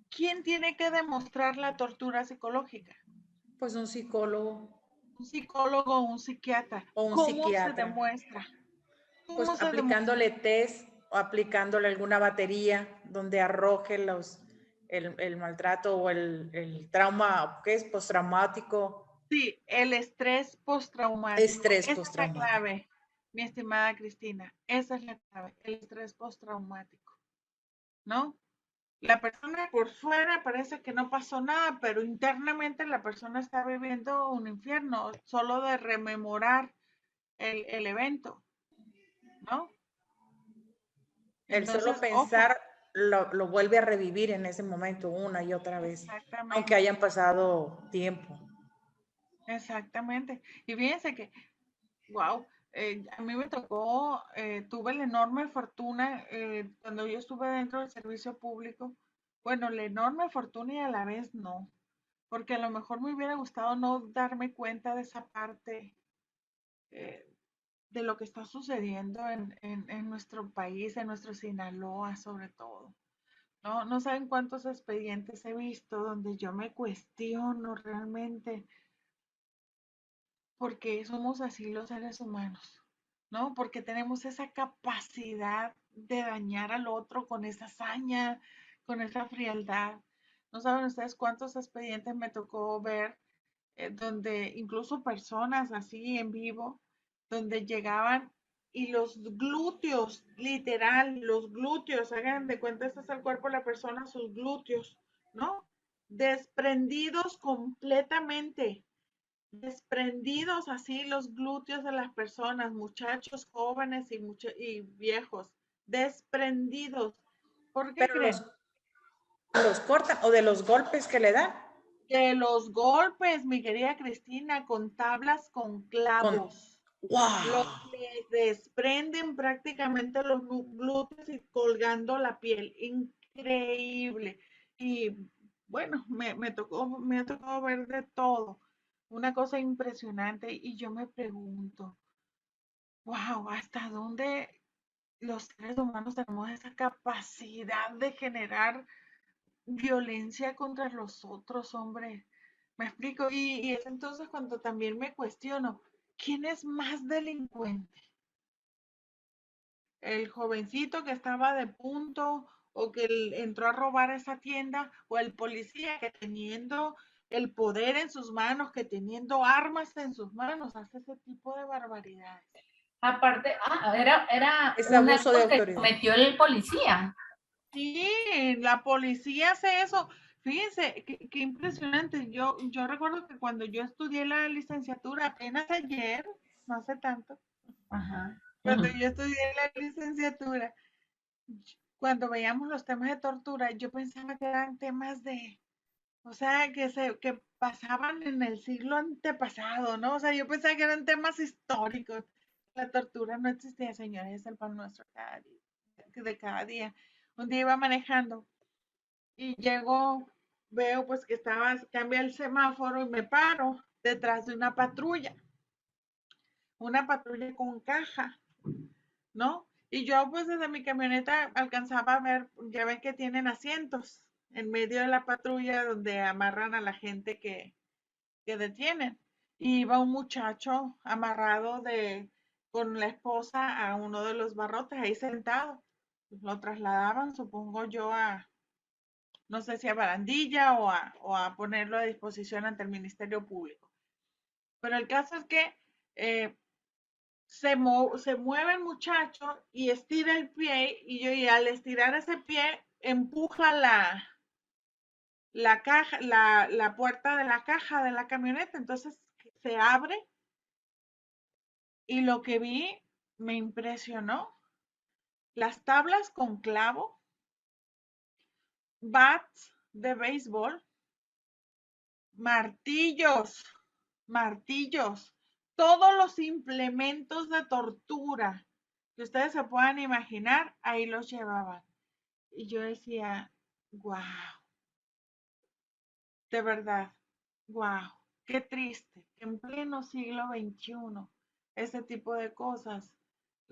¿Quién tiene que demostrar la tortura psicológica? Pues un psicólogo Un psicólogo o un psiquiatra. o un ¿Cómo se psiquiatra. demuestra? Pues ¿Cómo se demuestra? aplicándole test o aplicándole alguna batería donde arroje el maltrato o el trauma, ¿qué es? Postraumático. Sí, el estrés postraumático. Estrés Esa es la postraumático. clave, mi estimada Cristina. Esa es la clave, el estrés postraumático, ¿no? La persona por fuera parece que no pasó nada, pero internamente la persona está viviendo un infierno solo de rememorar el evento, ¿no? El solo Entonces, ojo, pensar lo vuelve a revivir en ese momento una y otra vez, exactamente. aunque hayan pasado tiempo. Exactamente. Y fíjense que, wow, a mí me tocó, tuve la enorme fortuna cuando yo estuve dentro del servicio público, bueno, la enorme fortuna y a la vez no, porque a lo mejor me hubiera gustado no darme cuenta de esa parte eh, de lo que está sucediendo en nuestro país, en nuestro Sinaloa sobre todo. No, no saben cuántos expedientes he visto donde yo me cuestiono realmente porque somos así los seres humanos, ¿no? Porque tenemos esa capacidad de dañar al otro con esa hazaña, con esa frialdad. No saben ustedes cuántos expedientes me tocó ver donde incluso personas así en vivo, donde llegaban y los glúteos, literal, los glúteos, hagan de cuenta, este es el cuerpo de la persona, sus glúteos, ¿no? Desprendidos completamente, desprendidos así los glúteos de las personas, muchachos jóvenes y viejos, desprendidos. ¿Por qué Pero creen? los cortan o de los golpes que le dan. De los golpes, mi querida Cristina, con tablas con clavos. ¡Wow! Les desprenden prácticamente los glúteos y colgando la piel. Increíble. Y bueno, me ha tocado ver de todo. una cosa impresionante y yo me pregunto, wow, ¿hasta dónde los seres humanos tenemos esa capacidad de generar violencia contra los otros, hombre? Me explico. Y es entonces cuando también me cuestiono, ¿quién es más delincuente? ¿El jovencito que estaba de punto o que entró a robar esa tienda? ¿O el policía que teniendo el poder en sus manos, que teniendo armas en sus manos, hace ese tipo de barbaridades? Aparte, era Es un abuso de acto que autoridad. cometió el policía. Sí, la policía hace eso. Fíjense, qué impresionante. Yo recuerdo que cuando yo estudié la licenciatura, apenas ayer, no hace tanto, Ajá. cuando yo estudié la licenciatura, cuando veíamos los temas de tortura, yo pensaba que eran temas de, o sea, que pasaban en el siglo antepasado, ¿no? O sea, yo pensaba que eran temas históricos. La tortura no existía, señores, es el pan nuestro de cada día. Un día iba manejando y llego, veo pues que cambia el semáforo y me paro detrás de una patrulla con caja, ¿no? Y yo pues desde mi camioneta alcanzaba a ver, ya ven que tienen asientos en medio de la patrulla donde amarran a la gente que detienen. Y iba un muchacho amarrado con la esposa a uno de los barrotes ahí sentado. Lo trasladaban, supongo yo, no sé si a barandilla o a ponerlo a disposición ante el Ministerio Público. Pero el caso es que se mueve el muchacho y estira el pie y al estirar ese pie empuja la caja, la puerta de la caja de la camioneta. Entonces se abre y lo que vi me impresionó. Las tablas con clavo, bats de béisbol, martillos, todos los implementos de tortura que ustedes se puedan imaginar, ahí los llevaban. Y yo decía, wow, de verdad, wow, qué triste que en pleno siglo XXI ese tipo de cosas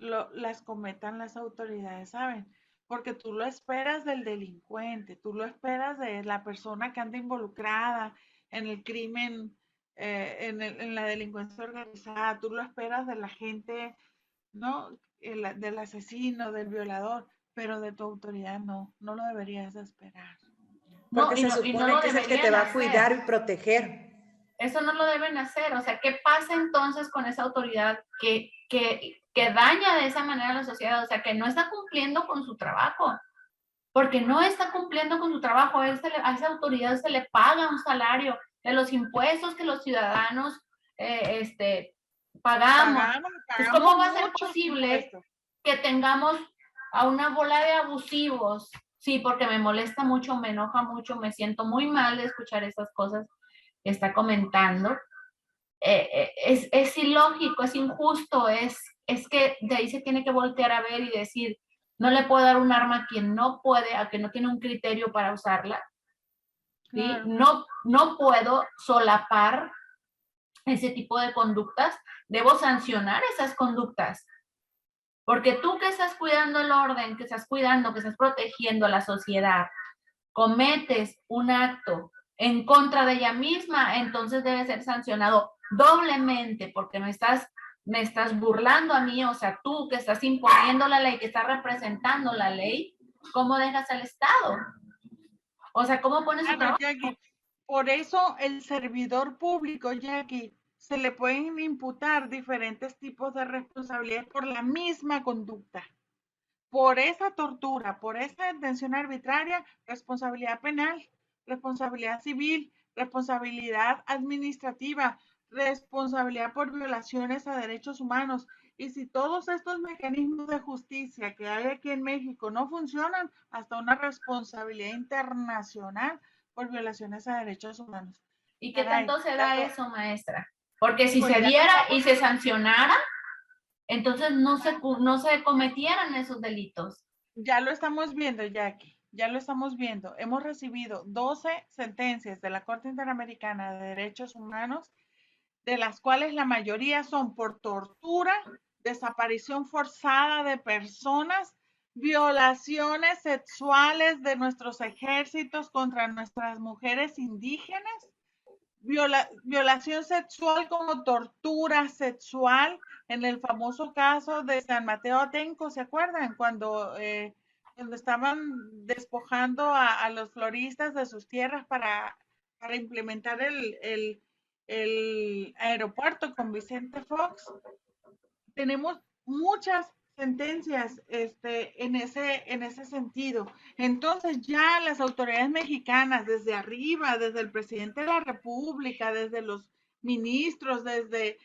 las cometan las autoridades, ¿saben? Porque tú lo esperas del delincuente, tú lo esperas de la persona que anda involucrada en el crimen, en la delincuencia organizada, tú lo esperas de la gente, ¿no? Del asesino, del violador, pero de tu autoridad no lo deberías de esperar. Porque No, se no supone lo que es el que te deberían va a hacer. cuidar y proteger. Eso no lo deben hacer. O sea, ¿qué pasa entonces con esa autoridad que daña de esa manera a la sociedad? O sea, que no está cumpliendo con su trabajo. Porque no está cumpliendo con su trabajo. A esa autoridad se le paga un salario de los impuestos que los ciudadanos pagamos. Pues, ¿cómo va a ser posible que tengamos a una bola de abusivos? Sí, porque me molesta mucho, me enoja mucho, me siento muy mal de escuchar esas cosas que está comentando. Es ilógico, es injusto, es que de ahí se tiene que voltear a ver y decir, no le puedo dar un arma a quien no puede, a quien no tiene un criterio para usarla. ¿Sí? Claro. No puedo solapar ese tipo de conductas, debo sancionar esas conductas. Porque tú que estás cuidando el orden, que estás cuidando, que estás protegiendo a la sociedad, cometes un acto en contra de ella misma, entonces debe ser sancionado doblemente porque me estás burlando a mí, o sea, tú que estás imponiendo la ley, que estás representando la ley, ¿cómo dejas al Estado? O sea, ¿cómo pones su trabajo? Jackie, por eso el servidor público, Jackie, se le pueden imputar diferentes tipos de responsabilidad por la misma conducta. Por esa tortura, por esa detención arbitraria, responsabilidad penal, responsabilidad civil, responsabilidad administrativa, responsabilidad por violaciones a derechos humanos. Y si todos estos mecanismos de justicia que hay aquí en México no funcionan, hasta una responsabilidad internacional por violaciones a derechos humanos. ¿Y qué tanto se da eso, maestra? Porque si pues se diera y se sancionara, entonces no se cometieran esos delitos. Ya lo estamos viendo, Jackie, ya lo estamos viendo. Hemos recibido 12 sentencias de la Corte Interamericana de Derechos Humanos de las cuales la mayoría son por tortura, desaparición forzada de personas, violaciones sexuales de nuestros ejércitos contra nuestras mujeres indígenas, violación sexual como tortura sexual, en el famoso caso de San Mateo Atenco, ¿se acuerdan? Cuando estaban despojando a los floristas de sus tierras para implementar el aeropuerto con Vicente Fox. Tenemos muchas sentencias en ese sentido. Entonces ya las autoridades mexicanas, desde arriba, desde el presidente de la República, desde los ministros, desde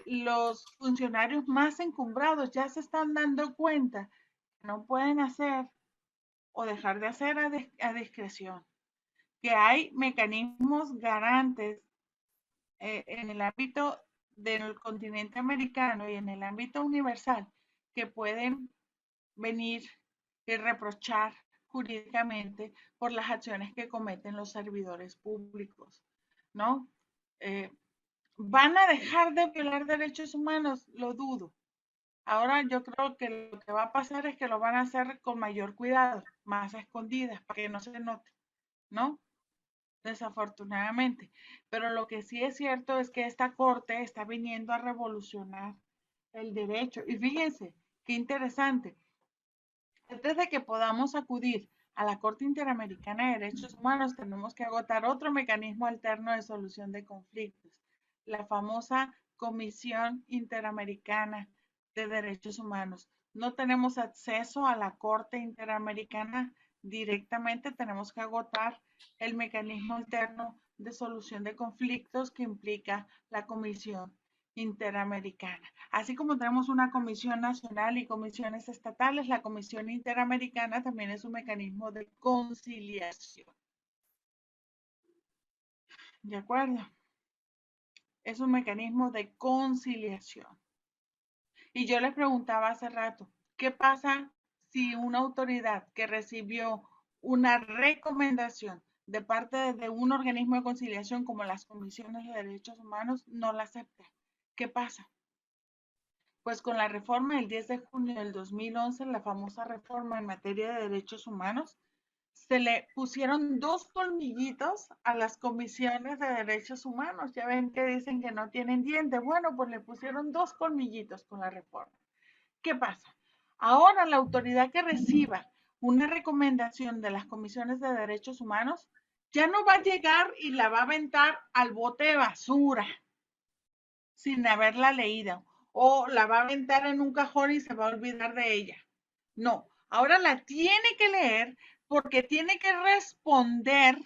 los funcionarios más encumbrados, ya se están dando cuenta que no pueden hacer o dejar de hacer a discreción, que hay mecanismos garantes en el ámbito del continente americano y en el ámbito universal que pueden venir y reprochar jurídicamente por las acciones que cometen los servidores públicos, ¿no? ¿Van a dejar de violar derechos humanos? Lo dudo. Ahora yo creo que lo que va a pasar es que lo van a hacer con mayor cuidado, más a escondidas, para que no se note, ¿no? Desafortunadamente. Pero lo que sí es cierto es que esta corte está viniendo a revolucionar el derecho. Y fíjense, qué interesante. Antes de que podamos acudir a la Corte Interamericana de Derechos Humanos, tenemos que agotar otro mecanismo alterno de solución de conflictos, la famosa Comisión Interamericana de Derechos Humanos. No tenemos acceso a la Corte Interamericana directamente, tenemos que agotar el mecanismo alterno de solución de conflictos que implica la Comisión Interamericana. Así como tenemos una comisión nacional y comisiones estatales, la Comisión Interamericana también es un mecanismo de conciliación. ¿De acuerdo? Es un mecanismo de conciliación. Y yo les preguntaba hace rato, ¿qué pasa si una autoridad que recibió una recomendación de parte de un organismo de conciliación como las comisiones de derechos humanos no la acepta? ¿Qué pasa? Pues con la reforma del 10 de junio del 2011, la famosa reforma en materia de derechos humanos, se le pusieron 2 colmillitos a las comisiones de derechos humanos. Ya ven que dicen que no tienen dientes. Bueno, pues le pusieron 2 colmillitos con la reforma. ¿Qué pasa? Ahora la autoridad que reciba una recomendación de las comisiones de derechos humanos ya no va a llegar y la va a aventar al bote de basura sin haberla leído, o la va a aventar en un cajón y se va a olvidar de ella. No, ahora la tiene que leer porque tiene que responder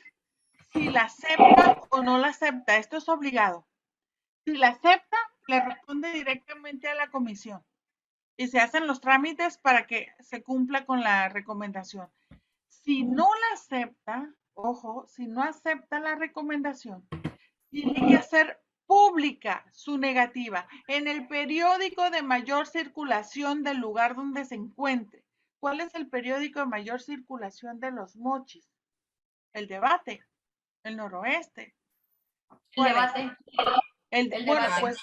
si la acepta o no la acepta. Esto es obligado. Si la acepta, le responde directamente a la comisión y se hacen los trámites para que se cumpla con la recomendación. Si no la acepta, ojo, si no acepta la recomendación, tiene que hacer pública su negativa en el periódico de mayor circulación del lugar donde se encuentre. ¿Cuál es el periódico de mayor circulación de Los Mochis? El Debate, el Noroeste. El Debate. El bueno, Debate. pues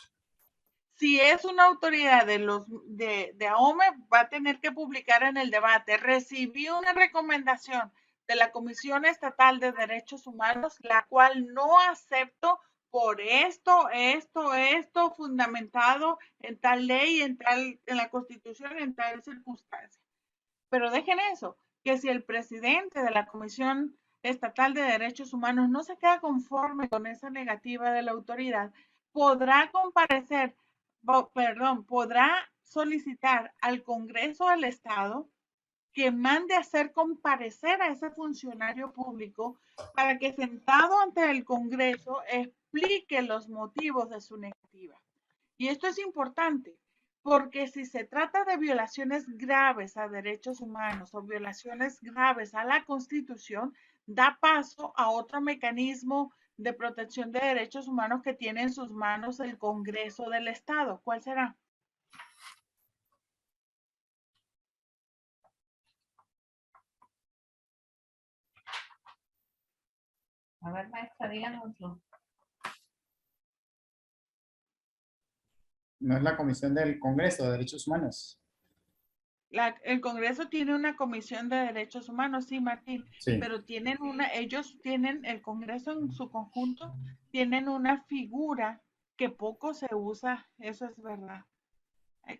si es una autoridad de AOME, va a tener que publicar en el Debate. Recibí una recomendación de la Comisión Estatal de Derechos Humanos, la cual no acepto por esto, fundamentado en tal ley, en la Constitución, en tal circunstancia. Pero dejen eso, que si el presidente de la Comisión Estatal de Derechos Humanos no se queda conforme con esa negativa de la autoridad, podrá comparecer, podrá solicitar al Congreso del Estado que mande a hacer comparecer a ese funcionario público para que sentado ante el Congreso explique los motivos de su negativa. Y esto es importante, porque si se trata de violaciones graves a derechos humanos o violaciones graves a la Constitución, da paso a otro mecanismo de protección de derechos humanos que tiene en sus manos el Congreso del Estado. ¿Cuál será? A ver, maestra, díganoslo. no es la comisión del Congreso de Derechos Humanos. El Congreso tiene una comisión de derechos humanos, sí, Martín, Sí. pero ellos tienen, el Congreso en su conjunto, tienen una figura que poco se usa, eso es verdad,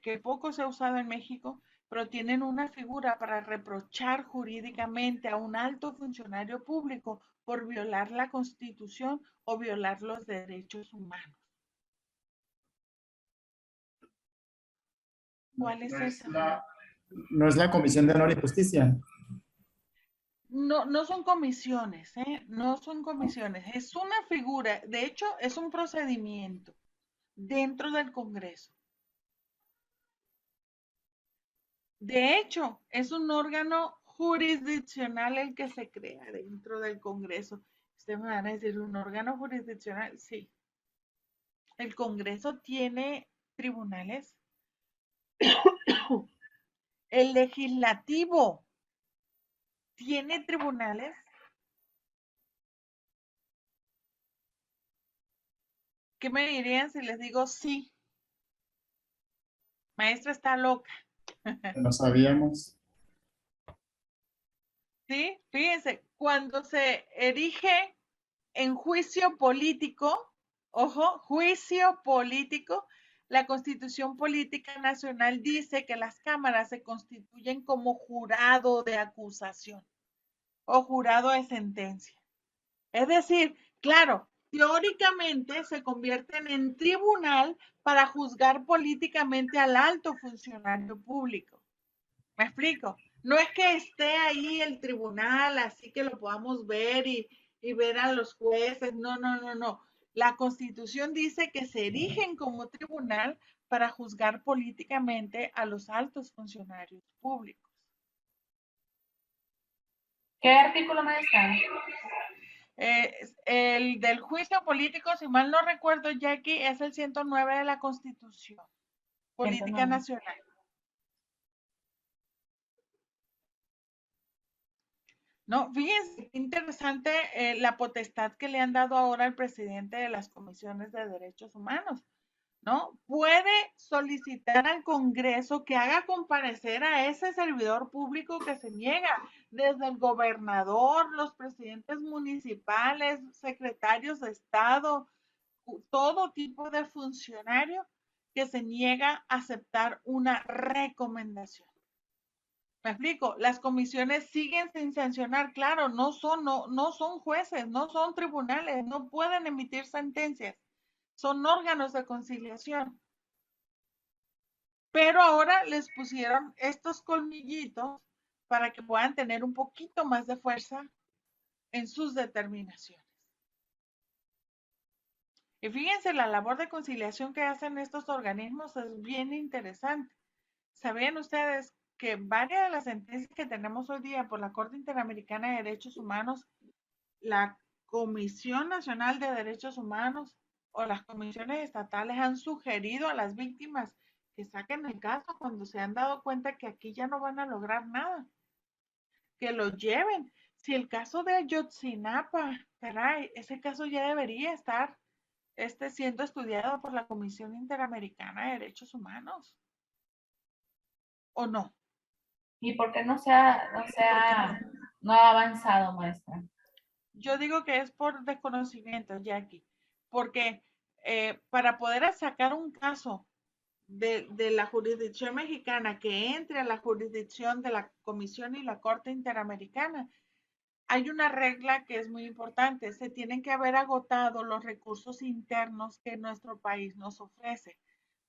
que poco se ha usado en México, pero tienen una figura para reprochar jurídicamente a un alto funcionario público por violar la Constitución o violar los derechos humanos. ¿Cuál es esa? No es la Comisión de Honor y Justicia. No, no son comisiones, ¿eh? No son comisiones. Es una figura, de hecho, es un procedimiento dentro del Congreso. De hecho, es un órgano jurisdiccional el que se crea dentro del Congreso. Ustedes me van a decir, ¿un órgano jurisdiccional? Sí. El Congreso tiene tribunales. El legislativo tiene tribunales. ¿Qué me dirían si les digo sí? Maestra está loca. No sabíamos. Sí, fíjense, cuando se erige en juicio político, ojo, juicio político, la Constitución Política Nacional dice que las cámaras se constituyen como jurado de acusación o jurado de sentencia. Es decir, claro, teóricamente se convierten en tribunal para juzgar políticamente al alto funcionario público. ¿Me explico? No es que esté ahí el tribunal, así que lo podamos ver y ver a los jueces. No, no, no, no. La Constitución dice que se erigen como tribunal para juzgar políticamente a los altos funcionarios públicos. ¿Qué artículo, maestra? El del juicio político, si mal no recuerdo, Jackie, es el 109 de la Constitución Política 109. Nacional. No, fíjense qué interesante la potestad que le han dado ahora al presidente de las comisiones de derechos humanos, ¿no? Puede solicitar al Congreso que haga comparecer a ese servidor público que se niega, desde el gobernador, los presidentes municipales, secretarios de Estado, todo tipo de funcionario que se niega a aceptar una recomendación. Me explico, las comisiones siguen sin sancionar, claro, no son jueces, no son tribunales, no pueden emitir sentencias, son órganos de conciliación. Pero ahora les pusieron estos colmillitos para que puedan tener un poquito más de fuerza en sus determinaciones. Y fíjense, la labor de conciliación que hacen estos organismos es bien interesante. ¿Sabían ustedes que varias de las sentencias que tenemos hoy día por la Corte Interamericana de Derechos Humanos, la Comisión Nacional de Derechos Humanos o las comisiones estatales han sugerido a las víctimas que saquen el caso cuando se han dado cuenta que aquí ya no van a lograr nada? Que lo lleven. Si el caso de Ayotzinapa, caray, ese caso ya debería estar siendo estudiado por la Comisión Interamericana de Derechos Humanos. ¿O no? ¿Y por qué no ha avanzado, maestra? Yo digo que es por desconocimiento, Jackie, porque para poder sacar un caso de la jurisdicción mexicana que entre a la jurisdicción de la Comisión y la Corte Interamericana, hay una regla que es muy importante. Se tienen que haber agotado los recursos internos que nuestro país nos ofrece.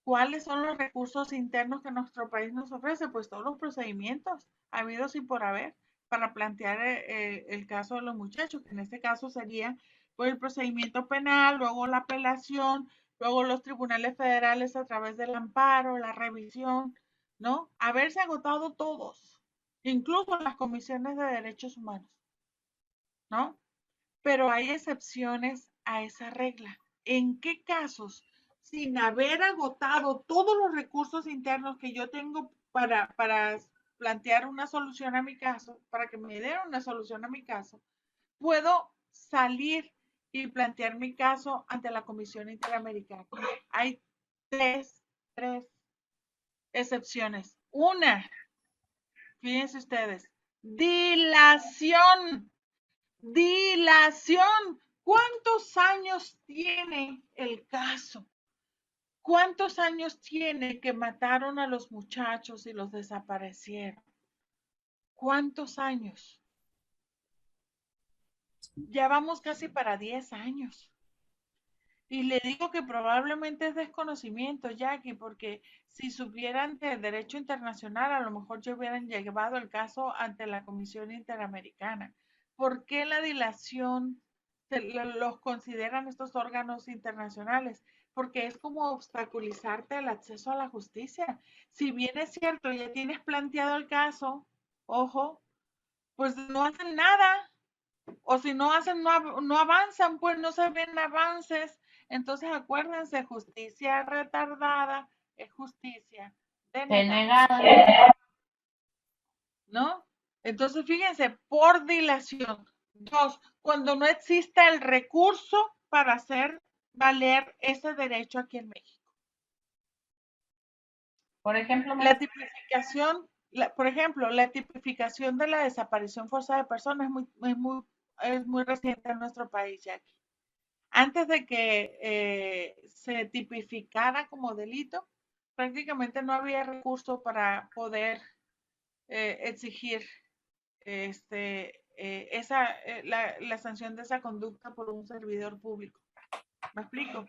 ¿Cuáles son los recursos internos que nuestro país nos ofrece? Pues todos los procedimientos habidos y por haber para plantear el caso de los muchachos, que en este caso sería pues, el procedimiento penal, luego la apelación, luego los tribunales federales a través del amparo, la revisión, ¿no? Haberse agotado todos, incluso las comisiones de derechos humanos, ¿no? Pero hay excepciones a esa regla. ¿En qué casos? Sin haber agotado todos los recursos internos que yo tengo para plantear una solución a mi caso, para que me den una solución a mi caso, puedo salir y plantear mi caso ante la Comisión Interamericana. Hay tres 3 excepciones. Una, fíjense ustedes, dilación. Dilación. ¿Cuántos años tiene el caso? ¿Cuántos años tiene que mataron a los muchachos y los desaparecieron? ¿Cuántos años? Ya vamos casi para 10 años. Y le digo que probablemente es desconocimiento, Jackie, porque si supieran de derecho internacional, a lo mejor ya hubieran llevado el caso ante la Comisión Interamericana. ¿Por qué la dilación los consideran estos órganos internacionales? Porque es como obstaculizarte el acceso a la justicia. Si bien es cierto, ya tienes planteado el caso, ojo, pues no hacen nada. O si no hacen, no avanzan, pues no se ven avances. Entonces acuérdense, justicia retardada es justicia denegada. ¿No? Entonces fíjense, por dilación. 2, cuando no existe el recurso para hacer valer ese derecho aquí en México. Por ejemplo, la tipificación, por ejemplo, la tipificación de la desaparición forzada de personas es muy reciente en nuestro país, Jackie. Antes de que se tipificara como delito, prácticamente no había recurso para poder exigir la sanción de esa conducta por un servidor público. ¿Me explico?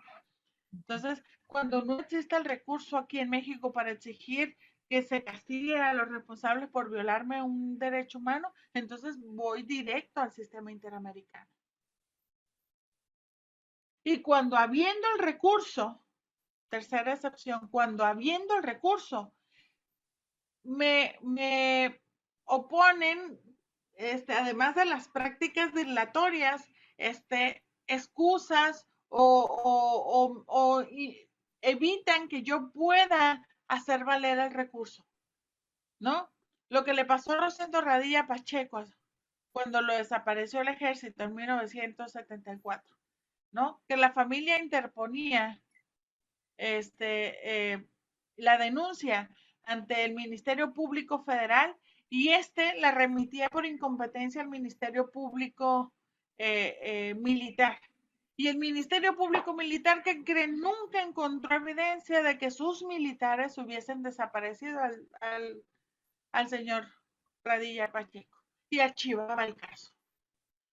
Entonces, cuando no existe el recurso aquí en México para exigir que se castigue a los responsables por violarme un derecho humano, entonces voy directo al sistema interamericano. Y cuando habiendo el recurso, tercera excepción, cuando habiendo el recurso, me oponen, además de las prácticas dilatorias, excusas o evitan que yo pueda hacer valer el recurso, ¿no? Lo que le pasó a Rosendo Radilla Pacheco cuando lo desapareció el ejército en 1974, ¿no? Que la familia interponía la denuncia ante el Ministerio Público Federal y la remitía por incompetencia al Ministerio Público Militar. Y el Ministerio Público Militar, que creen, nunca encontró evidencia de que sus militares hubiesen desaparecido al señor Radilla Pacheco y archivaba el caso.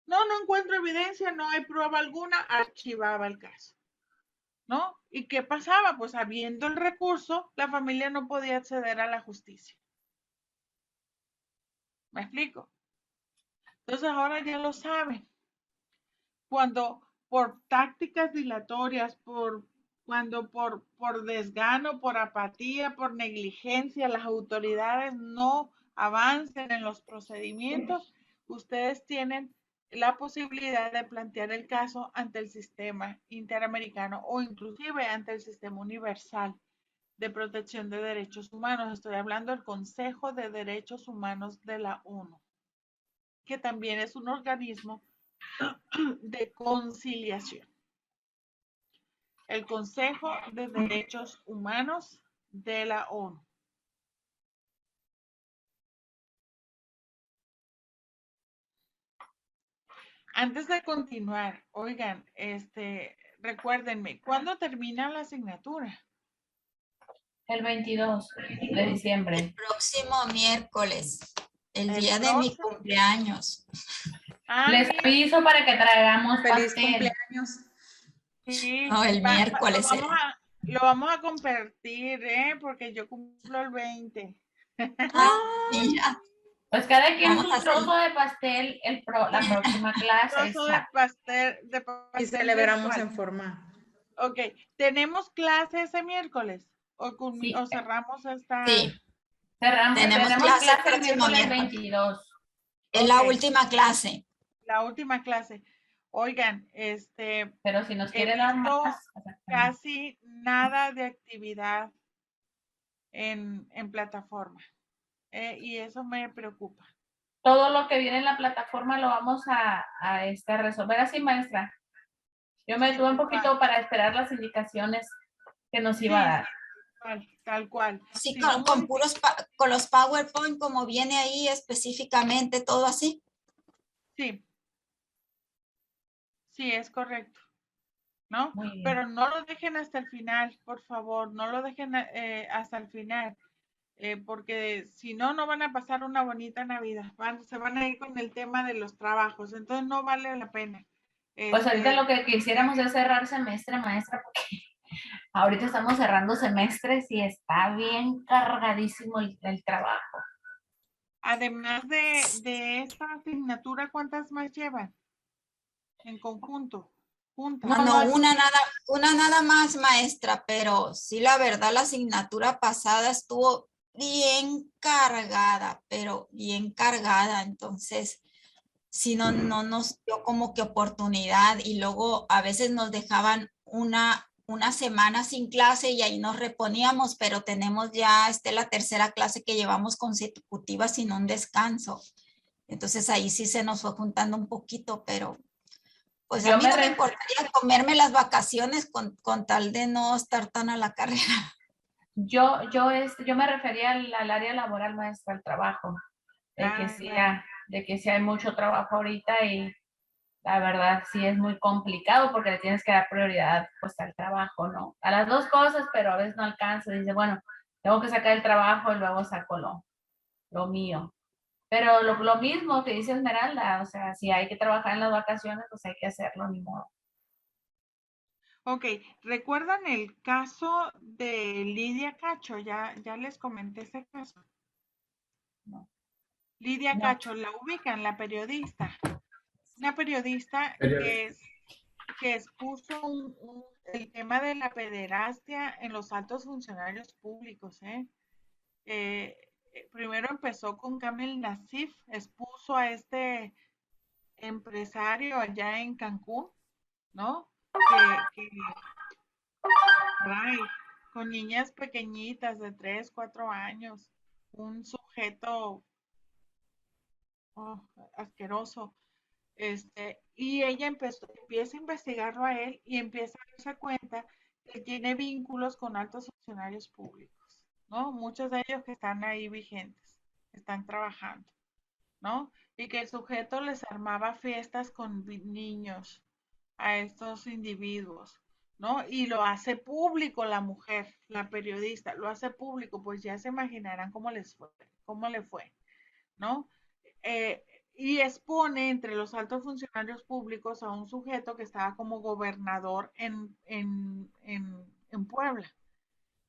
No encuentro evidencia, no hay prueba alguna, archivaba el caso. ¿No? ¿Y qué pasaba? Pues habiendo el recurso, la familia no podía acceder a la justicia. ¿Me explico? Entonces ahora ya lo saben. Cuando por tácticas dilatorias, por desgano, por apatía, por negligencia, las autoridades no avancen en los procedimientos, ustedes tienen la posibilidad de plantear el caso ante el sistema interamericano o inclusive ante el sistema universal de protección de derechos humanos. Estoy hablando del Consejo de Derechos Humanos de la ONU, que también es un organismo de conciliación. El Consejo de Derechos Humanos de la ONU. Antes de continuar, oigan, recuérdenme, ¿cuándo termina la asignatura? El 22 de diciembre. El próximo miércoles, el día de mi cumpleaños. Les aviso para que traigamos feliz pastel. cumpleaños. Sí, no, el miércoles. Lo vamos a compartir, porque yo cumplo el 20. Mira. Pues cada quien un trozo de pastel la próxima clase. Trozo de pastel y celebramos virtual. en forma. Ok, ¿tenemos clase ese miércoles? Sí. ¿O cerramos esta? Sí. Tenemos clase el próximo miércoles 22. Es la última clase. La última clase. Oigan, pero si nos quiere dar más, casi nada de actividad en plataforma. Y eso me preocupa. Todo lo que viene en la plataforma lo vamos a resolver así, maestra. Yo me detuve un poquito para esperar las indicaciones que nos iba a dar. Tal cual. Sí, Si no con puros, con los PowerPoint, como viene ahí específicamente, todo así. Sí, sí, es correcto, ¿no? Muy bien. Pero no lo dejen hasta el final, por favor, no lo dejen hasta el final, porque si no, no van a pasar una bonita Navidad, se van a ir con el tema de los trabajos, entonces no vale la pena. Pues ahorita Este, lo que quisiéramos es cerrar semestre, maestra, porque ahorita estamos cerrando semestres y está bien cargadísimo el trabajo. además de esta asignatura, ¿cuántas más llevan en conjunto? Juntas. No, una nada más, maestra, pero sí, la verdad, la asignatura pasada estuvo bien cargada, pero bien cargada. Entonces, si no nos dio como que oportunidad y luego a veces nos dejaban una semana sin clase y ahí nos reponíamos, pero tenemos ya la tercera clase que llevamos consecutiva sin un descanso. Entonces ahí sí se nos fue juntando un poquito, pero pues a Yo mí me no me ref- importaría comerme las vacaciones con tal de no estar tan a la carrera. yo me refería al área laboral, maestra, al trabajo, Claro. de que sí hay mucho trabajo ahorita y la verdad sí es muy complicado porque le tienes que dar prioridad pues al trabajo, ¿no? A las dos cosas, pero a veces no alcanza. Dice, bueno, tengo que sacar el trabajo y luego saco lo mío. Pero lo mismo que dice Esmeralda, o sea, si hay que trabajar en las vacaciones, pues hay que hacerlo, ni modo. Ok, ¿recuerdan el caso de Lidia Cacho? Ya les comenté ese caso. No. Lidia No. Cacho, la ubican, la periodista. Una periodista que expuso el tema de la pederastia en los altos funcionarios públicos. Primero empezó con Kamel Nasif, expuso a este empresario allá en Cancún, ¿no? Que trae con niñas pequeñitas de 3, 4 años, un sujeto asqueroso. Y ella empieza a investigarlo a él y empieza a darse cuenta que tiene vínculos con altos funcionarios públicos, ¿no? Muchos de ellos que están ahí vigentes, están trabajando, ¿no? Y que el sujeto les armaba fiestas con niños a estos individuos, ¿no? Y lo hace público la mujer, la periodista, lo hace público, pues ya se imaginarán cómo le fue, ¿no? Eh, y expone entre los altos funcionarios públicos a un sujeto que estaba como gobernador en Puebla,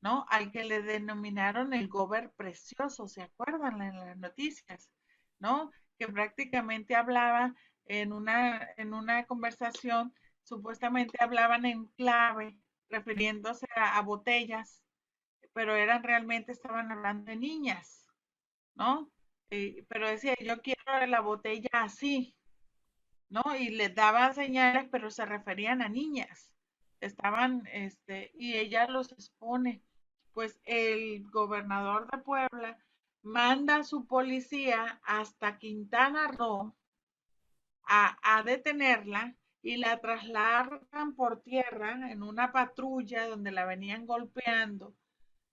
¿no? Al que le denominaron el gober precioso, ¿se acuerdan en las noticias? ¿No? Que prácticamente hablaba en una conversación, supuestamente hablaban en clave, refiriéndose a botellas, pero realmente estaban hablando de niñas, ¿no? Pero decía, yo quiero la botella así, ¿no? Y les daban señales, pero se referían a niñas. Y ella los expone. Pues el gobernador de Puebla manda a su policía hasta Quintana Roo a detenerla y la trasladan por tierra en una patrulla donde la venían golpeando,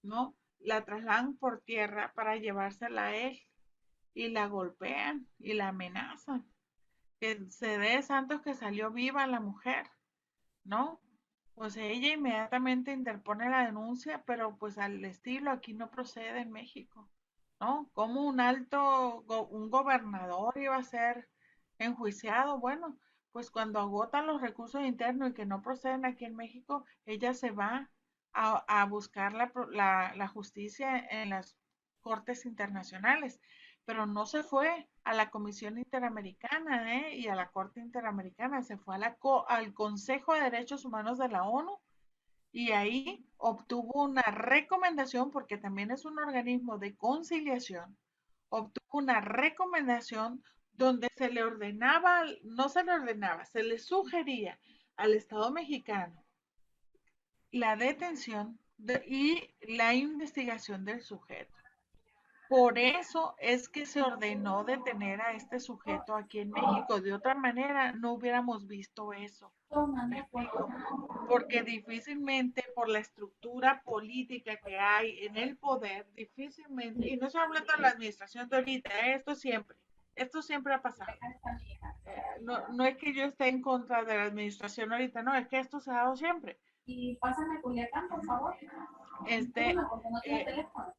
¿no? La trasladan por tierra para llevársela a él y la golpean y la amenazan. Que se dé santos que salió viva la mujer, ¿no? Pues ella inmediatamente interpone la denuncia, pero pues al estilo aquí no procede en México, ¿no? ¿Cómo un gobernador iba a ser enjuiciado? Bueno, pues cuando agotan los recursos internos y que no proceden aquí en México, ella se va a buscar la justicia en las cortes internacionales, pero no se fue a la Comisión Interamericana y a la Corte Interamericana, se fue al Consejo de Derechos Humanos de la ONU y ahí obtuvo una recomendación, porque también es un organismo de conciliación, obtuvo una recomendación donde se le sugería al Estado mexicano la detención y la investigación del sujeto. Por eso es que se ordenó detener a este sujeto aquí en México. De otra manera, no hubiéramos visto eso. ¿Me explico? Porque difícilmente por la estructura política que hay en el poder, difícilmente, y no estoy hablando de la administración de ahorita, esto siempre ha pasado. No es que yo esté en contra de la administración ahorita, no, es que esto se ha dado siempre. Y pásame Culiacán, por favor. Este, Porque no tiene teléfono.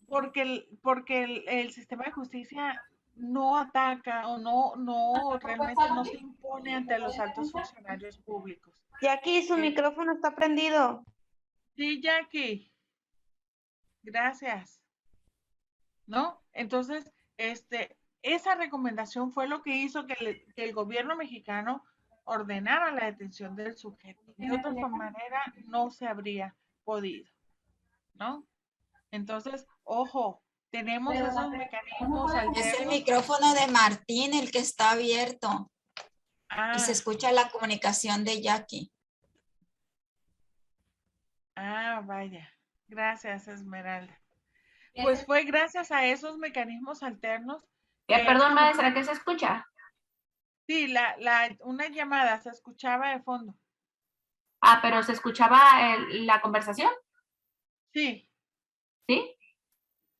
porque el sistema de justicia no ataca o no realmente no se impone ante los altos funcionarios públicos. Jackie, su micrófono está prendido. Sí, Jackie. Gracias. ¿No? Entonces, esa recomendación fue lo que hizo que el gobierno mexicano ordenara la detención del sujeto. De otra manera, no se habría podido, ¿no? Entonces, ojo, tenemos esos mecanismos Es el alternos. micrófono de Martín el que está abierto y se Ah, escucha la comunicación de Jackie. vaya. Gracias, Esmeralda. Pues fue gracias a esos mecanismos alternos. Perdón, maestra, ¿qué se escucha? Sí, una llamada se escuchaba de fondo. Ah, pero ¿se escuchaba la conversación? Sí. ¿Sí?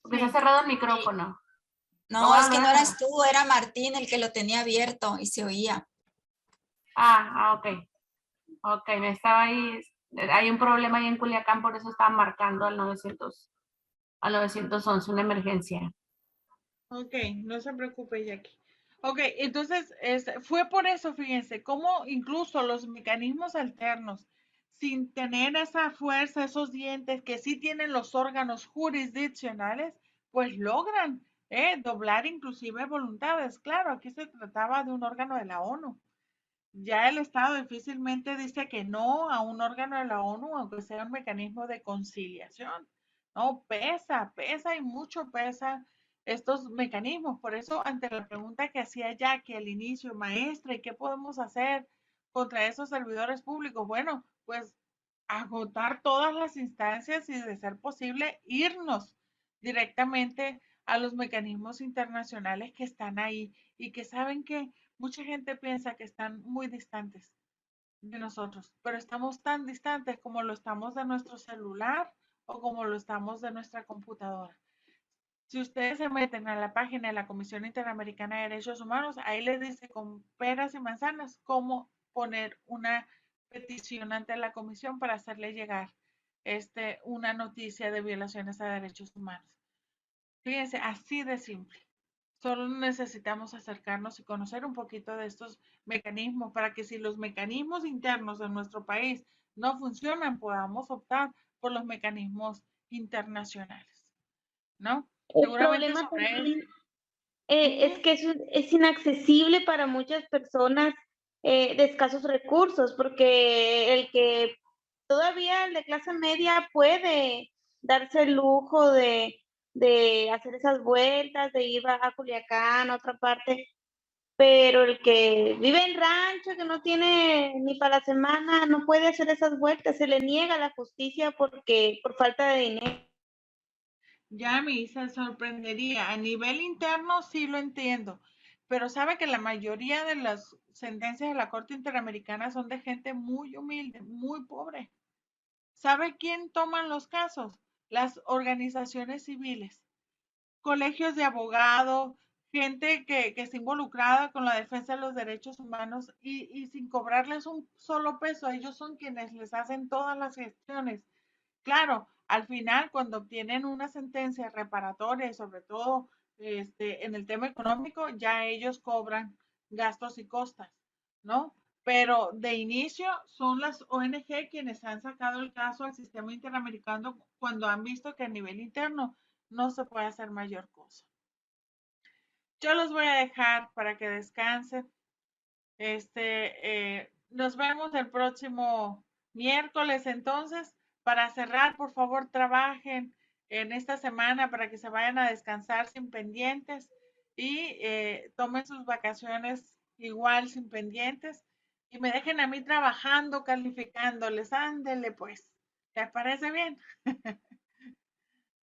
Porque Sí. se ha cerrado el micrófono. No, es que no eras tú, era Martín el que lo tenía abierto y se oía. Ok. Ok, me estaba ahí. Hay un problema ahí en Culiacán, por eso estaba marcando al 911, una emergencia. Ok, no se preocupe, Jackie. Ok, entonces fue por eso, fíjense, cómo incluso los mecanismos alternos, sin tener esa fuerza, esos dientes que sí tienen los órganos jurisdiccionales, pues logran doblar inclusive voluntades. Claro, aquí se trataba de un órgano de la ONU. Ya el Estado difícilmente dice que no a un órgano de la ONU, aunque sea un mecanismo de conciliación. No, pesa y mucho pesa estos mecanismos. Por eso, ante la pregunta que hacía Jackie al inicio, maestra, ¿y qué podemos hacer contra esos servidores públicos? Bueno, pues agotar todas las instancias y, de ser posible, irnos directamente a los mecanismos internacionales que están ahí y que saben que mucha gente piensa que están muy distantes de nosotros, pero estamos tan distantes como lo estamos de nuestro celular o como lo estamos de nuestra computadora. Si ustedes se meten a la página de la Comisión Interamericana de Derechos Humanos, ahí les dice con peras y manzanas cómo poner una petición ante la comisión para hacerle llegar una noticia de violaciones a derechos humanos. Fíjense, así de simple. Solo necesitamos acercarnos y conocer un poquito de estos mecanismos para que, si los mecanismos internos de nuestro país no funcionan, podamos optar por los mecanismos internacionales, ¿no? El Seguramente problema sobre también eso. es que es inaccesible para muchas personas de escasos recursos, porque el que todavía el de clase media puede darse el lujo de hacer esas vueltas, de ir a Culiacán, a otra parte, pero el que vive en rancho, que no tiene ni para la semana, no puede hacer esas vueltas, se le niega la justicia por falta de dinero. Ya me se sorprendería. A nivel interno sí lo entiendo, pero sabe que la mayoría de las sentencias de la Corte Interamericana son de gente muy humilde, muy pobre. ¿Sabe quién toman los casos? Las organizaciones civiles, colegios de abogados, gente que está involucrada con la defensa de los derechos humanos y sin cobrarles un solo peso. Ellos son quienes les hacen todas las gestiones. Claro, al final, cuando obtienen una sentencia reparatoria y sobre todo en el tema económico, ya ellos cobran gastos y costas, ¿no? Pero de inicio son las ONG quienes han sacado el caso al sistema interamericano cuando han visto que a nivel interno no se puede hacer mayor cosa. Yo los voy a dejar para que descansen. Nos vemos el próximo miércoles. Entonces, para cerrar, por favor, trabajen en esta semana para que se vayan a descansar sin pendientes y tomen sus vacaciones igual sin pendientes y me dejen a mí trabajando, calificándoles. Ándele, pues. ¿Les parece bien?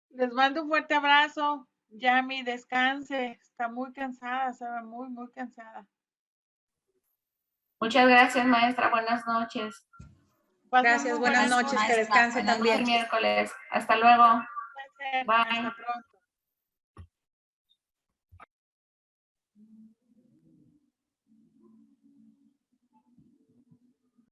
Les mando un fuerte abrazo. Yami, descanse. Está muy cansada, se ve muy, muy cansada. Muchas gracias, maestra. Buenas noches. Pasen Gracias, muy buenas buenas noches, que maestra, descanse buenas Hasta el también. noches. miércoles. Hasta luego. noches. Bye. Hasta pronto.